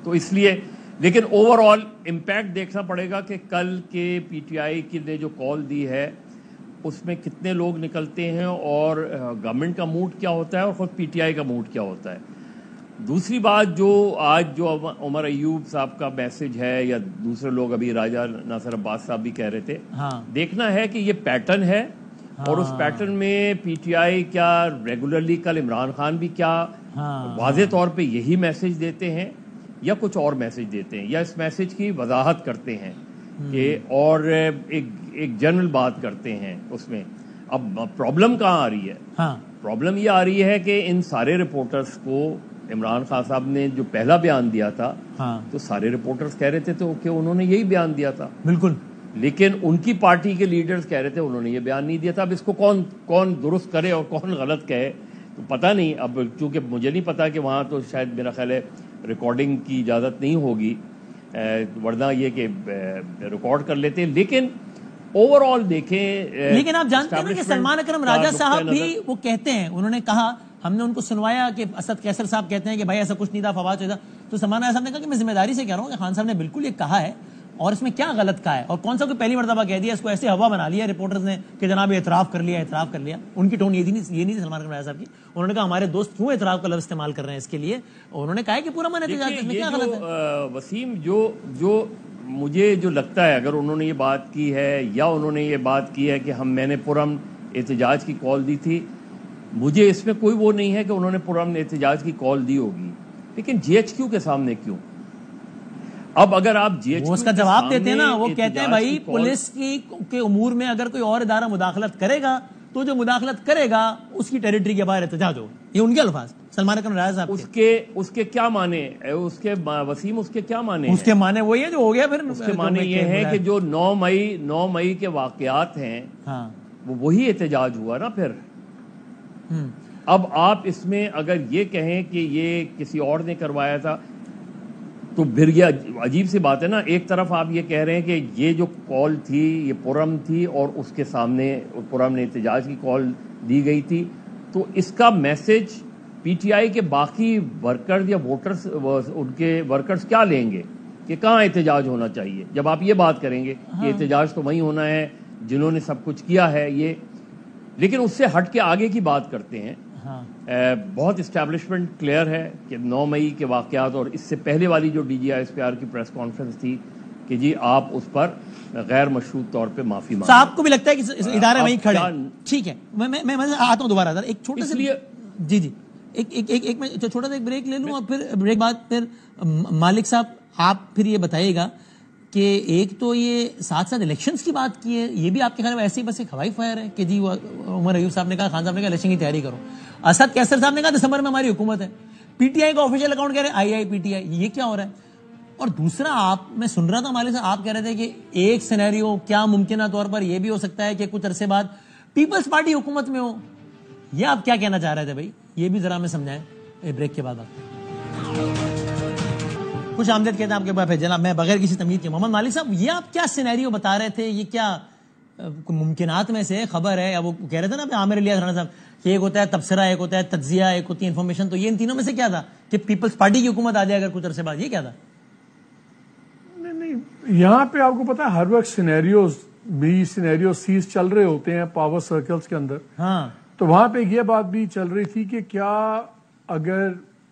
تو اس لیے, لیکن اوور آل امپیکٹ دیکھنا پڑے گا کہ کل کے پی ٹی آئی کی نے جو کال دی ہے اس میں کتنے لوگ نکلتے ہیں, اور گورنمنٹ کا موڈ کیا ہوتا ہے, اور خود پی ٹی آئی کا موڈ کیا ہوتا ہے. دوسری بات, جو آج جو عمر ایوب صاحب کا میسج ہے, یا دوسرے لوگ ابھی راجہ ناصر عباس صاحب بھی کہہ رہے تھے, دیکھنا ہے کہ یہ پیٹرن ہے اور اس پیٹرن میں پی ٹی آئی کیا ریگولرلی کل عمران خان بھی کیا واضح طور پہ یہی میسج دیتے ہیں یا کچھ اور میسج دیتے ہیں یا اس میسج کی وضاحت کرتے ہیں کہ اور ایک جنرل بات کرتے ہیں اس میں. اب پرابلم کہاں آ رہی ہے؟ پرابلم یہ آ رہی ہے کہ ان سارے رپورٹرز کو عمران خان صاحب نے جو پہلا بیان دیا تھا تو سارے رپورٹرز کہہ رہے تھے تو کہ انہوں نے یہی بیان دیا تھا بالکل, لیکن ان کی پارٹی کے لیڈرز کہہ رہے تھے انہوں نے یہ بیان نہیں دیا تھا. اب اس کو کون درست کرے اور کون غلط کہے تو پتہ نہیں. اب چونکہ مجھے نہیں پتا کہ وہاں تو شاید میرا خیال ہے ریکارڈنگ کی اجازت نہیں ہوگی, ورنہ یہ کہ ریکارڈ کر لیتے. لیکن اوور آل دیکھیں, لیکن آپ جانتے ہیں نا کہ سلمان اکرم راجہ صاحب بھی وہ کہتے ہیں, انہوں نے کہا, ہم نے ان کو سنوایا کہ اسد کیسر صاحب کہتے ہیں کہ بھائی ایسا کچھ نہیں تھا, فواد چودھری, تو سلمان صاحب نے کہا کہ میں ذمہ داری سے کہہ رہا ہوں کہ خان صاحب نے بالکل یہ کہا ہے اور اس میں کیا غلط کہا ہے اور کون سا کوئی پہلی مرتبہ کہہ دیا, اس کو ایسے ہوا بنا لیا رپورٹرز نے کہ جناب اعتراف کر لیا. ان کی ٹون یہ نہیں تھی سلمان اکرم راجہ صاحب کی. انہوں نے کہا ہمارے دوست کیوں اعتراف کا لفظ استعمال کر رہے ہیں اس کے لیے, انہوں نے کہا کہ پورا من احتجاج میں کیا غلط ہے. وسیم, جو مجھے جو لگتا ہے اگر انہوں نے یہ بات کی ہے یا انہوں نے یہ بات کی ہے کہ میں نے پرامن احتجاج کی کال دی تھی, مجھے اس میں کوئی وہ نہیں ہے کہ انہوں نے پرامن احتجاج کی کال دی ہوگی, لیکن جی ایچ کیو کے سامنے کیوں؟ اب اگر آپ جی ایچ کیو اس کا جواب دیتے ہیں نا, وہ کہتے ہیں بھائی پولیس کے امور میں اگر کوئی اور ادارہ مداخلت کرے گا تو جو مداخلت کرے گا اس کی ٹیریٹری کے باہر احتجاج ہوگا. یہ ان کے الفاظ سلمان اکرم راجہ صاحب اس کے کیا معنی وسیم, اس کے کیا معنی؟ اس کے معنی وہی ہے جو ہو گیا. پھر اس کے معنی یہ ہے کہ جو 9 مئی کے واقعات ہیں وہ وہی احتجاج ہوا نا پھر. اب آپ اس میں اگر یہ کہیں کہ یہ کسی اور نے کروایا تھا تو پھر یہ عجیب سی بات ہے نا. ایک طرف آپ یہ کہہ رہے ہیں کہ یہ جو کال تھی یہ پرامن تھی اور اس کے سامنے پرامن احتجاج کی کال دی گئی تھی, تو اس کا میسج پی ٹی آئی کے باقی ورکرز یا ووٹرز ان کے ورکرز کیا لیں گے کہ کہاں احتجاج ہونا چاہیے جب آپ یہ بات کریں گے کہ احتجاج تو وہیں ہونا ہے جنہوں نے سب کچھ کیا ہے یہ. لیکن اس سے ہٹ کے آگے کی بات کرتے ہیں. بہت اسٹیبلشمنٹ کلیئر ہے کہ 9 مئی کے واقعات اور اس سے پہلے والی جو D G I S P R کی پریس کانفرنس تھی کہ جی آپ اس پر غیر مشروط طور پہ معافی مانگیں. آپ کو بھی لگتا ہے کہ ادارے وہیں کھڑے ہیں؟ ٹھیک ہے, میں آتا ہوں دوبارہ ایک چھوٹا سا جی ایک میں چھوٹا سا ایک بریک لے لوں اور پھر بریک بعد پھر مالک صاحب آپ پھر یہ بتائیے گا کہ ایک تو یہ ساتھ الیکشنز کی بات کی ہے, یہ بھی آپ کے خیال میں ایسے ہی بس ایک ہوائی فائر ہے کہ جی عمر ایوب صاحب نے کہا, خان صاحب نے کہا الیکشن کی تیاری کرو, اسد کیسر صاحب نے کہا دسمبر میں ہماری حکومت ہے, پی ٹی آئی کا آفیشیل اکاؤنٹ کہہ رہے ہیں PTI, یہ کیا ہو رہا ہے؟ اور دوسرا میں سن رہا تھا مالک صاحب آپ کہہ رہے تھے کہ ایک سینیریو کیا ممکنہ طور پر یہ بھی ہو سکتا ہے کہ کچھ عرصے بعد پیپلز پارٹی حکومت میں ہو. یہ آپ کیا کہنا چاہ رہے تھے بھائی, یہ بھی ذرا ہمیں سمجھائیں بریک کے بعد. خوش آمدید کہتے ہیں آپ کے پاس جناب, میں بغیر کسی تمہید کے. محمد مالک صاحب, یہ آپ کیا سینیریو بتا رہے تھے, یہ کیا ممکنات میں سے خبر ہے؟ یا وہ کہہ رہے تھے نا عامر الیاس رانا صاحب کہ ایک ہوتا ہے تبصرہ, ایک ہوتا ہے تجزیہ, ایک ہوتی ہے انفارمیشن, تو یہ ان تینوں میں سے کیا تھا کہ پیپلز پارٹی کی حکومت آ جائے اگر کچھ عرصے بعد, یہ کیا تھا؟ نہیں, یہاں پہ آپ کو پتا ہے ہر وقت سینیریو سیز چل رہے ہوتے ہیں پاور سرکلز کے اندر. تو وہاں پہ یہ بات بھی چل رہی تھی کہ کیا اگر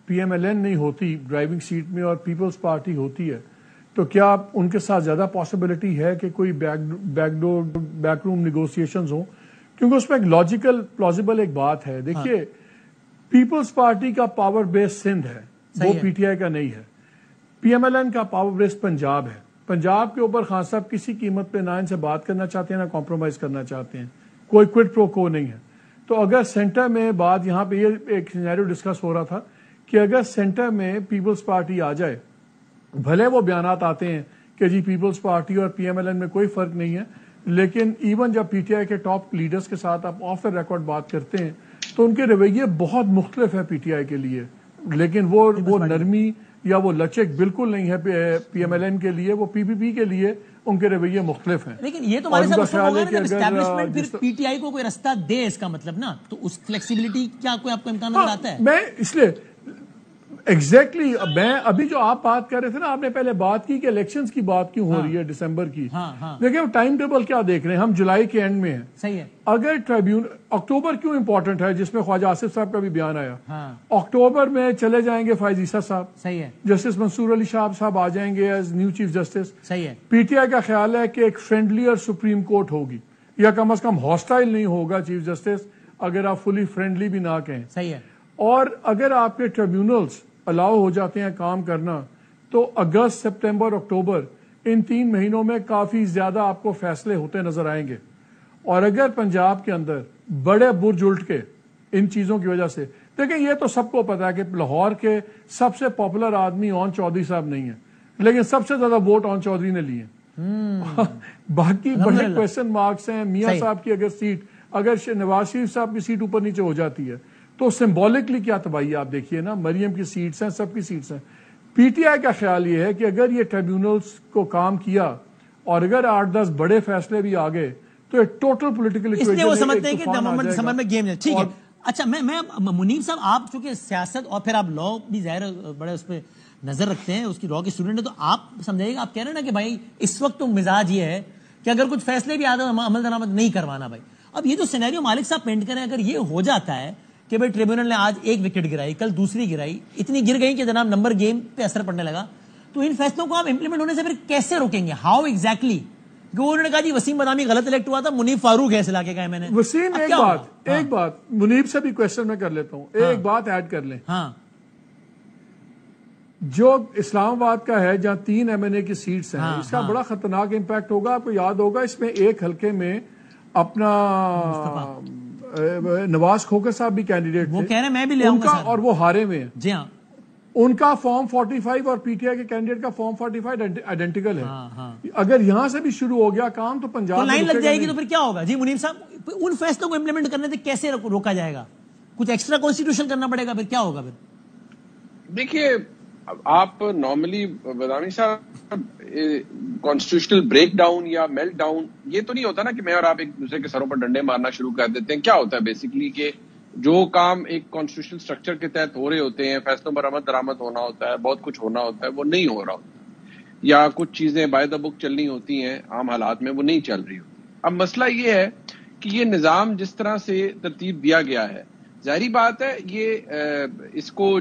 PMLN نہیں ہوتی ڈرائیونگ سیٹ میں اور پیپلز پارٹی ہوتی ہے تو کیا ان کے ساتھ زیادہ پاسبلٹی ہے کہ کوئی بیک روم نیگوسیشنز ہوں؟ کیونکہ اس میں ایک لاجیکل پلازیبل ایک بات ہے. دیکھیے, پیپلز پارٹی کا پاور بیس سندھ ہے, وہ PTI کا نہیں ہے. PMLN کا پاور بیس پنجاب ہے. پنجاب کے اوپر خان صاحب کسی قیمت پہ نہ ان سے بات کرنا چاہتے ہیں نہ کمپرومائز کرنا چاہتے ہیں, کوئی کوئٹ پرو کو نہیں ہے. تو اگر سینٹر میں بات, یہاں پہ یہ ایک سینیریو ڈسکس ہو رہا تھا کہ اگر سینٹر میں پیپلز پارٹی آ جائے, بھلے وہ بیانات آتے ہیں کہ جی پیپلز پارٹی اور PMLN میں کوئی فرق نہیں ہے, لیکن ایون جب PTI کے ٹاپ لیڈرز کے ساتھ آپ آف دا ریکارڈ بات کرتے ہیں تو ان کے رویے بہت مختلف ہے PTI کے لیے, لیکن وہ نرمی یا وہ لچک بالکل نہیں ہے PMLN کے لیے, وہ PPP کے لیے ان کے رویے مختلف ہیں. لیکن یہ تو ہمارے ساتھ اسٹیبلشمنٹ پھر PTI کو کوئی رستہ دے, اس کا مطلب نا, تو اس فلیکسیبلٹی کیا کوئی آپ کو امکان نظر آتا ہے؟ میں اس لیے ایگزیکٹلی میں ابھی جو آپ بات کر رہے تھے نا, آپ نے پہلے بات کی کہ الیکشنز کی بات کیوں ہو رہی ہے دسمبر کی. دیکھیں ٹائم ٹیبل کیا دیکھ رہے ہیں, ہم جولائی کے اینڈ میں ہیں. صحیح ہے. اگر اکتوبر کیوں امپورٹنٹ ہے, جس میں خواجہ آصف صاحب کا بھی بیان آیا, اکتوبر میں چلے جائیں گے فائز عیسیٰ صاحب, صحیح ہے, جسٹس منصور علی شہاب صاحب آ جائیں گے ایز نیو چیف جسٹس. صحیح ہے. PTI کا خیال ہے کہ ایک فرینڈلی اور سپریم کورٹ ہوگی, یا کم از کم ہاسٹائل نہیں ہوگا چیف جسٹس, اگر آپ فلی فرینڈلی بھی نہ کہیں. صحیح ہے. اور اگر آپ کے ٹریبیونلز الاؤ ہو جاتے ہیں کام کرنا تو اگست, سپتمبر, اکتوبر ان 3 مہینوں میں کافی زیادہ آپ کو فیصلے ہوتے نظر آئیں گے. اور اگر پنجاب کے اندر بڑے برج الٹ کے ان چیزوں کی وجہ سے, دیکھیں یہ تو سب کو پتا ہے کہ لاہور کے سب سے پاپولر آدمی اون چودھری صاحب نہیں ہیں, لیکن سب سے زیادہ ووٹ اون چودھری نے لیے ہیں. باقی بڑے کویسچن مارکس ہیں. میاں صاحب کی اگر سیٹ, اگر نواز شریف صاحب کی سیٹ اوپر نیچے ہو جاتی ہے تو سمبولکلی کیا تباہی آپ دیکھیے نا. مریم کی سیٹس ہیں, سب کی سیٹس ہیں. پی ٹی آئی کا خیال یہ ہے کہ اگر یہ ٹریبیونلز کو کام کیا اور اگر 8-10 بڑے فیصلے بھی آ گئے تو ایک ٹوٹل پولیٹیکل اس لیے وہ سمجھتے ہیں کہ دسمبر میں گیم ہے. ٹھیک ہے. اچھا میں منیب صاحب, آپ چونکہ سیاست اور پھر آپ لا بھی ظاہر بڑے اس پہ نظر رکھتے ہیں, اس کی لا کے اسٹوڈنٹ ہیں, تو آپ سمجھائیے گا, آپ کہہ رہے ہیں نا کہ بھائی اس وقت تو مزاج یہ ہے کہ اگر کچھ فیصلے بھی آتے ہیں عمل درآمد نہیں کروانا. بھائی اب یہ جو سینیریو مالک صاحب پینٹ کریں, اگر یہ ہو جاتا ہے کہ بھائی ٹریبیونل نے آج 1 وکٹ گرائی, کل دوسری گرائی, اتنی گر گئی کہ جناب نمبر گیم پہ اثر پڑنے لگا, تو ان فیصلوں کو آپ امپلیمنٹ ہونے سے پھر کیسے روکیں گے؟ How exactly? انہوں نے کہا جی وسیم بادامی غلط الیکٹ ہوا تھا, منیب فاروق ہے اس علاقے کا. میں نے وسیم ایک بات منیب سے بھی کوشچن میں کر لیتا ہوں, ایک بات ایڈ کر لیں. ہاں, جو اسلام آباد کا ہے جہاں 3 MNA کی سیٹس ہیں, اس کا بڑا خطرناک امپیکٹ ہوگا. آپ کو یاد ہوگا اس میں ایک حلقے میں اپنا نواز کھوکر صاحب بھی کینڈیڈیٹ تھے, وہ کہہ رہے ہیں میں بھی لے آؤں گا, اور وہ ہارے میں. جی ہاں, ان کا فارم 45 اور پی ٹی آئی کے کینڈیڈیٹ کا فارم 45 آئیڈینٹیکل ہے. اگر یہاں سے بھی شروع ہو گیا کام تو پنجاب تو لائن لگ جائے گی, تو پھر کیا ہوگا؟ جی منیب صاحب, ان فیصلوں کو امپلیمنٹ کرنے سے کیسے روکا جائے گا؟ کچھ ایکسٹرا کانسٹیٹیوشن کرنا پڑے گا, پھر کیا ہوگا؟ پھر دیکھیے آپ نارملی بدامی صاحب کانسٹیٹیوشنل بریک ڈاؤن یا میلٹ ڈاؤن یہ تو نہیں ہوتا نا کہ میں اور آپ ایک دوسرے کے سروں پر ڈنڈے مارنا شروع کر دیتے ہیں. کیا ہوتا ہے بیسیکلی کہ جو کام ایک کانسٹیٹیوشنل اسٹرکچر کے تحت ہو رہے ہوتے ہیں, فیصلوں پر عمل درآمد ہونا ہوتا ہے, بہت کچھ ہونا ہوتا ہے, وہ نہیں ہو رہا ہوتا, یا کچھ چیزیں بائی دا بک چلنی ہوتی ہیں عام حالات میں, وہ نہیں چل رہی ہوتی. اب مسئلہ یہ ہے کہ یہ نظام جس طرح سے ترتیب دیا گیا ہے, ظاہری بات ہے یہ اس کو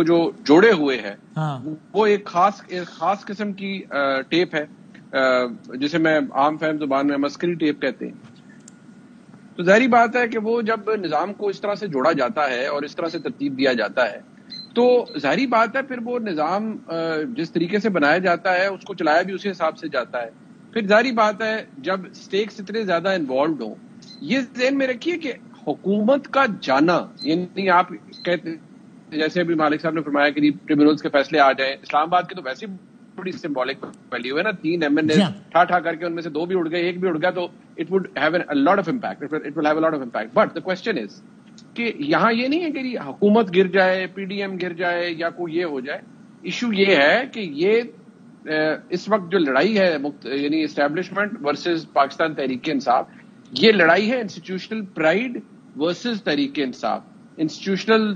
جو جوڑے ہوئے ہے وہ ایک خاص قسم کی ٹیپ ہے جسے میں عام فہم زبان میں مسکری ٹیپ کہتے ہیں. تو ظاہری بات ہے کہ وہ جب نظام کو اس طرح سے جوڑا جاتا ہے اور اس طرح سے ترتیب دیا جاتا ہے تو ظاہری بات ہے پھر وہ نظام جس طریقے سے بنایا جاتا ہے اس کو چلایا بھی اسی حساب سے جاتا ہے. پھر ظاہری بات ہے جب سٹیکس اتنے زیادہ انوالوڈ ہوں, یہ ذہن میں رکھیے کہ حکومت کا جانا, یعنی آپ کہتے جیسے ابھی مالک صاحب نے فرمایا کہ ٹریبیونلز کے فیصلے آ جائیں, اسلام آباد کے تو ویسے بڑی سمبولک ویلیو ہے نا, 3 MNA ٹھا کر کے ان میں سے 2 بھی اڑ گئے, 1 بھی اڑ گیا, تو it would have a lot of impact. It will have a lot of impact. But the question is کہ یہاں یہ نہیں ہے کہ حکومت گر جائے, PDM گر جائے یا کوئی یہ ہو جائے. ایشو یہ ہے کہ یہ اس وقت جو لڑائی ہے یعنی اسٹیبلشمنٹ ورسز پاکستان تحریک انصاف, یہ لڑائی ہے institutional pride versus Tehreek Insaf, institutional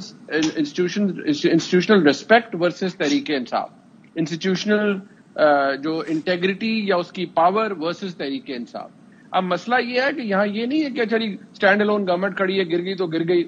respect versus Tehreek Insaf, institutional جو انٹیگریٹی یا اس کی پاور ورسز تحریک انصاف. اب مسئلہ یہ ہے کہ یہاں یہ نہیں ہے کہ اچھا جی اسٹینڈ الون گورنمنٹ کھڑی ہے, گر گئی تو گر گئی,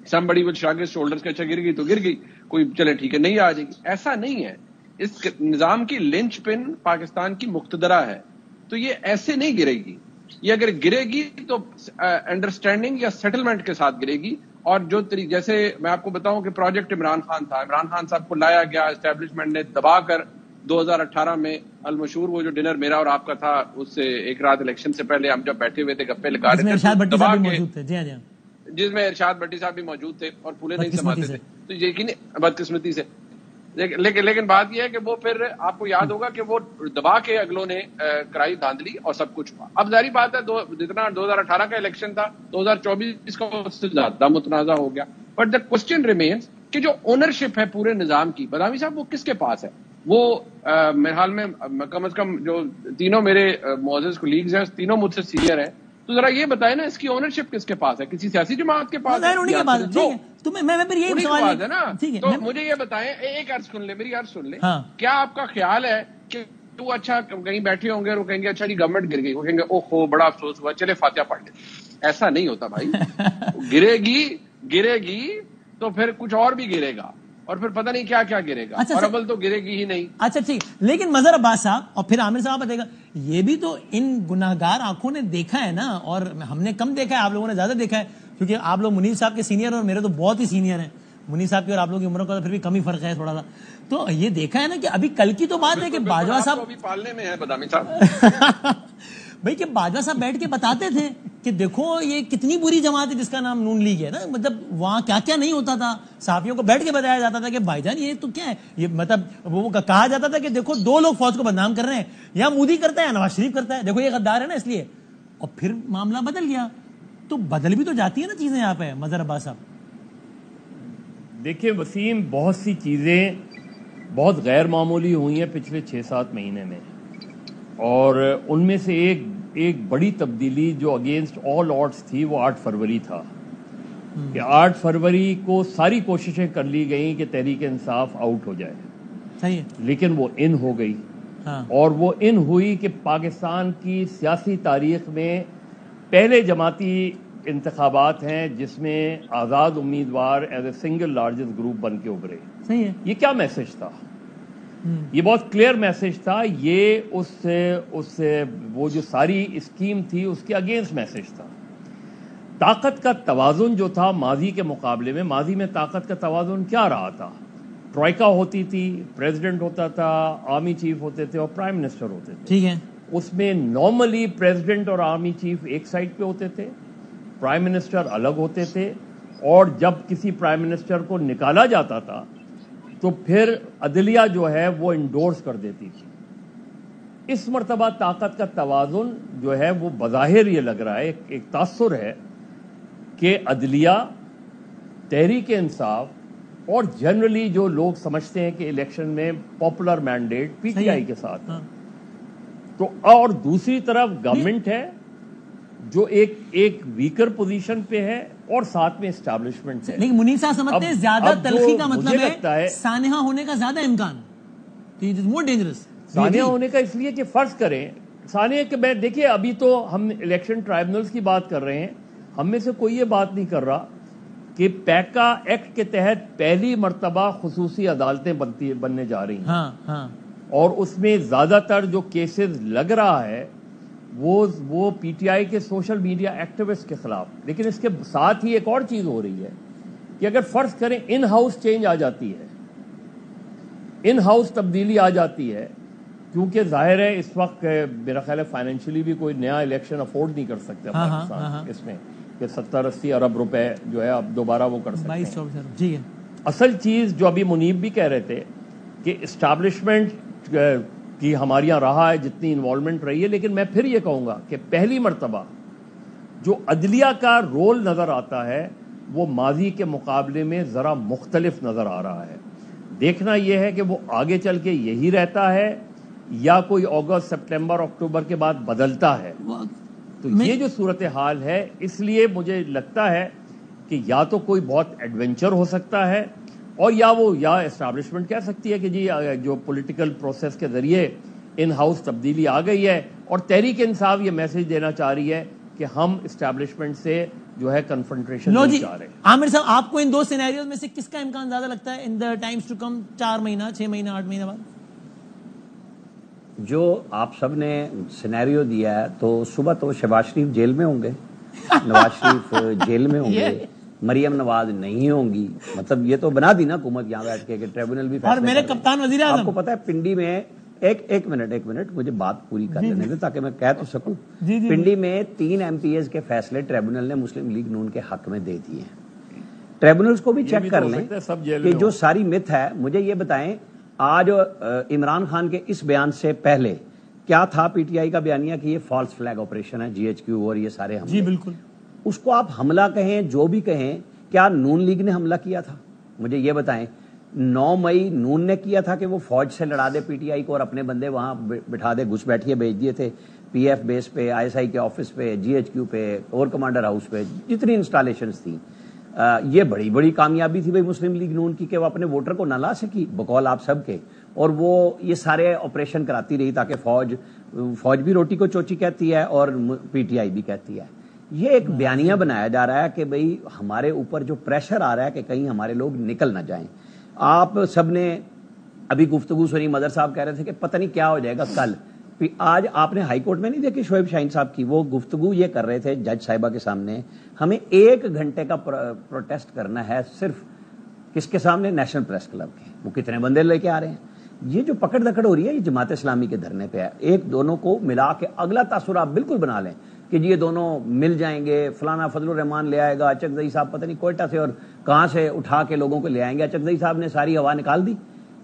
somebody with shrugged shoulders کہ اچھا گر گئی تو گر گئی, کوئی چلے ٹھیک ہے نہیں آ جائے گی. ایسا نہیں ہے. اس نظام کی لنچ پن پاکستان کی مقتدرہ ہے, تو یہ ایسے نہیں گرے گی. یہ اگر گرے گی تو انڈرسٹینڈنگ یا سیٹلمنٹ کے ساتھ گرے گی. اور جو جیسے میں آپ کو بتاؤں کہ پروجیکٹ عمران خان تھا, عمران خان صاحب کو لایا گیا اسٹیبلشمنٹ نے دبا کر 2018 میں المشہور وہ جو ڈنر میرا اور آپ کا تھا, اس سے ایک رات الیکشن سے پہلے ہم جب بیٹھے ہوئے تھے گپے لگا رہے تھے, جس میں ارشاد بھٹی صاحب بھی موجود تھے اور پھولے نہیں سماتے تھے, تو یقینی بدقسمتی سے. لیکن بات یہ ہے کہ وہ پھر آپ کو یاد ہوگا کہ وہ دبا کے اگلوں نے کرائی دھاندلی اور سب کچھ ہوا. اب ظاہری بات ہے جتنا 2018 کا الیکشن تھا 2024 کا اس سے زیادہ متنازع ہو گیا. بٹ دا کوسچن ریمینز کہ جو اونرشپ ہے پورے نظام کی, بدامی صاحب, وہ کس کے پاس ہے؟ وہ میرے حال میں کم از کم جو تینوں میرے معزز کولیگز ہیں تینوں مجھ سے سینئر ہیں, تو ذرا یہ بتائیں نا اس کی اونرشپ کس کے پاس ہے؟ کسی سیاسی جماعت کے پاس ہے نا؟ تو مجھے یہ بتائیں, ایک عرض سن لیں, میری عرض سن لیں, کیا آپ کا خیال ہے کہ تو اچھا کہیں بیٹھے ہوں گے اور وہ کہیں گے اچھا جی گورنمنٹ گر گئی, وہ کہیں گے اوہ ہو بڑا افسوس ہوا, چلے فاتحہ پڑھ لیں؟ ایسا نہیں ہوتا بھائی. گرے گی تو پھر کچھ اور بھی گرے گا. اور پھر پتہ نہیں کیا کیا گرے گا. اور عمل تو گرے گی ہی نہیں. اچھا ٹھیک, لیکن مظہر عباس صاحب اور پھر عامر صاحب بتائے گا, یہ بھی تو ان گناہگار آنکھوں نے دیکھا ہے نا, اور ہم نے کم دیکھا ہے, آپ لوگوں نے زیادہ دیکھا ہے, کیونکہ آپ لوگ منیر صاحب کے سینئر اور میرے تو بہت ہی سینئر ہیں. منیر صاحب کی اور آپ لوگوں کی عمروں کا پھر بھی کم ہی فرق ہے تھوڑا سا. تو یہ دیکھا ہے نا کہ ابھی کل کی تو بات ہے کہ باجوہ صاحب ابھی پالنے میں ہے بدامی صاحب بھائی, کہ باجوہ صاحب بیٹھ کے بتاتے تھے کہ دیکھو یہ کتنی بری جماعت ہے جس کا نام نون لیگ ہے نا, مطلب وہاں کیا کیا نہیں ہوتا تھا, صحافیوں کو بیٹھ کے بتایا جاتا تھا کہ بھائی جان یہ تو کیا ہے, یہ مطلب وہ کہا جاتا تھا کہ دیکھو 2 لوگ فوج کو بدنام کر رہے ہیں, یا مودی کرتا ہے یا نواز شریف کرتا ہے, دیکھو یہ غدار ہے نا اس لیے. اور پھر معاملہ بدل گیا. تو بدل بھی تو جاتی ہے نا چیزیں یہاں پہ مظہر عباس صاحب. دیکھیں وسیم, بہت سی چیزیں بہت غیر معمولی ہوئی ہیں پچھلے 6-7 مہینے میں, اور ان میں سے ایک بڑی تبدیلی جو اگینسٹ آل آڈس تھی وہ 8 فروری تھا, کہ 8 فروری کو ساری کوششیں کر لی گئیں کہ تحریک انصاف آؤٹ ہو جائے. صحیح ہے, لیکن وہ ان ہو گئی. اور وہ ان ہوئی کہ پاکستان کی سیاسی تاریخ میں پہلے جماعتی انتخابات ہیں جس میں آزاد امیدوار as a single largest group بن کے ابھرے. صحیح ہے. یہ کیا میسج تھا؟ یہ بہت کلیئر میسج تھا. یہ اس وہ جو ساری اسکیم تھی اس کے اگینسٹ میسج تھا. طاقت کا توازن جو تھا ماضی کے مقابلے میں, ماضی میں طاقت کا توازن کیا رہا تھا؟ ٹرائکا ہوتی تھی, پریزیڈنٹ ہوتا تھا, آرمی چیف ہوتے تھے اور پرائم منسٹر ہوتے تھے. ٹھیک ہے. اس میں نارملی پریزیڈنٹ اور آرمی چیف ایک سائڈ پہ ہوتے تھے, پرائم منسٹر الگ ہوتے تھے, اور جب کسی پرائم منسٹر کو نکالا جاتا تھا تو پھر عدلیہ جو ہے وہ انڈورس کر دیتی تھی. اس مرتبہ طاقت کا توازن جو ہے وہ بظاہر یہ لگ رہا ہے, ایک تاثر ہے کہ عدلیہ, تحریک انصاف اور جنرلی جو لوگ سمجھتے ہیں کہ الیکشن میں popular mandate P T I کے ساتھ ہے. تو اور دوسری طرف گورنمنٹ ہے جو ایک ویکر پوزیشن پہ ہے, اور ساتھ میں اسٹیبلشمنٹ ہے. لیکن منیر صاحب سمجھتے ہیں زیادہ تلخی کا مطلب ہے سانحہ ہونے کا زیادہ امکان, مور ڈینجرس سانحہ ہونے کا. اس لیے کہ فرض کریں سانحہ کہ میں دیکھیے, ابھی تو ہم الیکشن ٹرائبونلز کی بات کر رہے ہیں, ہم میں سے کوئی یہ بات نہیں کر رہا کہ پیکا ایکٹ کے تحت پہلی مرتبہ خصوصی عدالتیں بننے جا رہی ہیں, اور اس میں زیادہ تر جو کیسز لگ رہا ہے وہ پی ٹی آئی کے سوشل میڈیا ایکٹیوسٹ کے خلاف. لیکن اس کے ساتھ ہی ایک اور چیز ہو رہی ہے کہ اگر فرض کریں ان ہاؤس چینج آ جاتی ہے, ان ہاؤس تبدیلی آ جاتی ہے, کیونکہ ظاہر ہے اس وقت میرا خیال ہے فائنینشلی بھی کوئی نیا الیکشن افورڈ نہیں کر سکتا پاکستان اس میں, کہ 70-80 ارب روپے جو ہے اب دوبارہ وہ کر سکتے ہیں. اصل چیز جو ابھی منیب بھی کہہ رہے تھے کہ اسٹیبلشمنٹ کی ہمارے یہاں رہا ہے جتنی انوالومنٹ رہی ہے, لیکن میں پھر یہ کہوں گا کہ پہلی مرتبہ جو عدلیہ کا رول نظر آتا ہے وہ ماضی کے مقابلے میں ذرا مختلف نظر آ رہا ہے. دیکھنا یہ ہے کہ وہ آگے چل کے یہی رہتا ہے یا کوئی اگست, سپٹمبر, اکتوبر کے بعد بدلتا ہے. تو یہ جو صورتحال ہے, اس لیے مجھے لگتا ہے کہ یا تو کوئی بہت ایڈونچر ہو سکتا ہے, اور یا اسٹیبلشمنٹ کہہ سکتی ہے کہ جی جو پولیٹیکل پروسیس کے ذریعے ان ہاؤس تبدیلی آ گئی ہے, اور تحریک انصاف یہ میسج دینا چاہ رہی ہے کہ ہم اسٹیبلشمنٹ سے جو ہے کنفرنٹریشن نہیں چاہ رہے. عامر صاحب, آپ کو ان 2 سینیریوز میں سے کس کا امکان زیادہ لگتا ہے ان دا ٹائمز ٹو کم, 4 مہینہ, 6 مہینہ, 8 مہینہ بعد؟ جو آپ سب نے سینیریو دیا ہے, تو صبح تو شہباز شریف جیل میں ہوں گے, نواز شریف جیل میں ہوں گے, مریم نواز نہیں ہوں گی. مطلب یہ تو بنا دی نا حکومت یہاں بیٹھ کے کہ ٹریبونل بھی, اور میرے کپتان وزیر اعظم, آپ کو پتا ہے پنڈی میں ایک منٹ مجھے بات پوری کر لینے دیں تاکہ میں کہہ تو سکوں. پنڈی میں 3 MP کے فیصلے ٹریبونل نے مسلم لیگ نون کے حق میں دے دیے ہیں. ٹریبونلز کو بھی چیک کر لیں کہ جو ساری مت ہے. مجھے یہ بتائیں آج عمران خان کے اس بیان سے پہلے کیا تھا پی ٹی آئی کا بیانیہ کہ یہ فالس فلیگ آپریشن ہے, جی ایچ کیو اور یہ سارے حملے. جی بالکل. اس کو آپ حملہ کہیں جو بھی کہیں, کیا نون لیگ نے حملہ کیا تھا؟ مجھے یہ بتائیں. 9 مئی نون نے کیا تھا کہ وہ فوج سے لڑا دے پی ٹی آئی کو اور اپنے بندے وہاں بٹھا دے, گھس بیٹھیے بھیج دیے تھے پی ایف بیس پہ, آئی ایس آئی کے آفس پہ, جی ایچ کیو پہ, اور کمانڈر ہاؤس پہ, جتنی انسٹالیشنز تھیں. یہ بڑی کامیابی تھی بھائی مسلم لیگ نون کی کہ وہ اپنے ووٹر کو نہ لا سکی بقول آپ سب کے, اور وہ یہ سارے آپریشن کراتی رہی تاکہ فوج بھی روٹی کو چوچی کہتی ہے اور پی ٹی آئی بھی کہتی ہے. یہ ایک بیانیہ بنایا جا رہا ہے کہ بھئی ہمارے اوپر جو پریشر آ رہا ہے کہ کہیں ہمارے لوگ نکل نہ جائیں. آپ سب نے ابھی گفتگو سنی, مدر صاحب کہہ رہے تھے کہ پتہ نہیں کیا ہو جائے گا کل. آج آپ نے ہائی کورٹ میں نہیں دیکھی شعیب شاہین صاحب کی, وہ گفتگو یہ کر رہے تھے جج صاحبہ کے سامنے, ہمیں 1 گھنٹے کا پروٹیسٹ کرنا ہے صرف کس کے سامنے, نیشنل پریس کلب کے. وہ کتنے بندے لے کے آ رہے ہیں. یہ جو پکڑ دکڑ ہو رہی ہے یہ جماعت اسلامی کے دھرنے پہ ہے. ایک دونوں کو ملا کے اگلا تاثر آپ بالکل بنا لیں کہ یہ دونوں مل جائیں گے, فلانا فضل الرحمان لے آئے گا, چکزئی صاحب پتہ نہیں کوئٹہ سے اور کہاں سے اٹھا کے لوگوں کو لے آئیں گے. چکزئی صاحب نے ساری ہوا نکال دی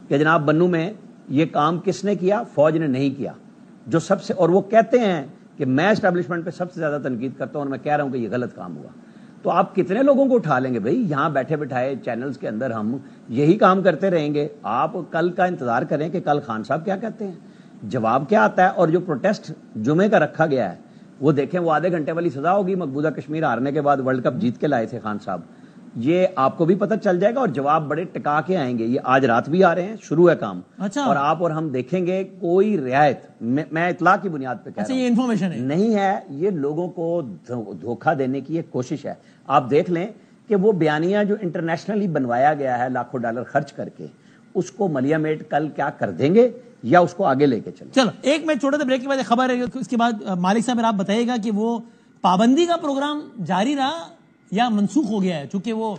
کہ جناب بنو میں یہ کام کس نے کیا, فوج نے نہیں کیا. جو سب سے, اور وہ کہتے ہیں کہ میں اسٹیبلشمنٹ پہ سب سے زیادہ تنقید کرتا ہوں اور میں کہہ رہا ہوں کہ یہ غلط کام ہوا. تو آپ کتنے لوگوں کو اٹھا لیں گے بھائی؟ یہاں بیٹھے بٹھائے چینلز کے اندر ہم یہی کام کرتے رہیں گے. آپ کل کا انتظار کریں کہ کل خان صاحب کیا کہتے ہیں, جواب کیا آتا ہے. اور جو پروٹیسٹ جمعے کا رکھا گیا ہے وہ دیکھیں, وہ آدھے گھنٹے والی سزا ہوگی. مقبوضہ کشمیر ہارنے کے بعد ورلڈ کپ جیت کے لائے تھے خان صاحب. یہ آپ کو بھی پتہ چل جائے گا اور جواب بڑے ٹکا کے آئیں گے. یہ آج رات بھی آ رہے ہیں, شروع ہے کام. اور آپ اور ہم دیکھیں گے کوئی رعایت, میں اطلاع کی بنیاد پہ کہہ رہا ہوں, یہ انفارمیشن نہیں ہے. یہ لوگوں کو دھوکہ دینے کی ایک کوشش ہے. آپ دیکھ لیں کہ وہ بیانیہ جو انٹرنیشنلی بنوایا گیا ہے لاکھوں ڈالر خرچ کر کے, اس کو ملیہ میٹ کل کیا کر دیں گے یا اس کو آگے لے کے چلیں. چلو ایک میں چھوٹے سے بریک کے بعد خبر ہے, اس کے بعد مالک صاحب آپ بتائیے گا کہ وہ پابندی کا پروگرام جاری رہا یا منسوخ ہو گیا ہے. چونکہ وہ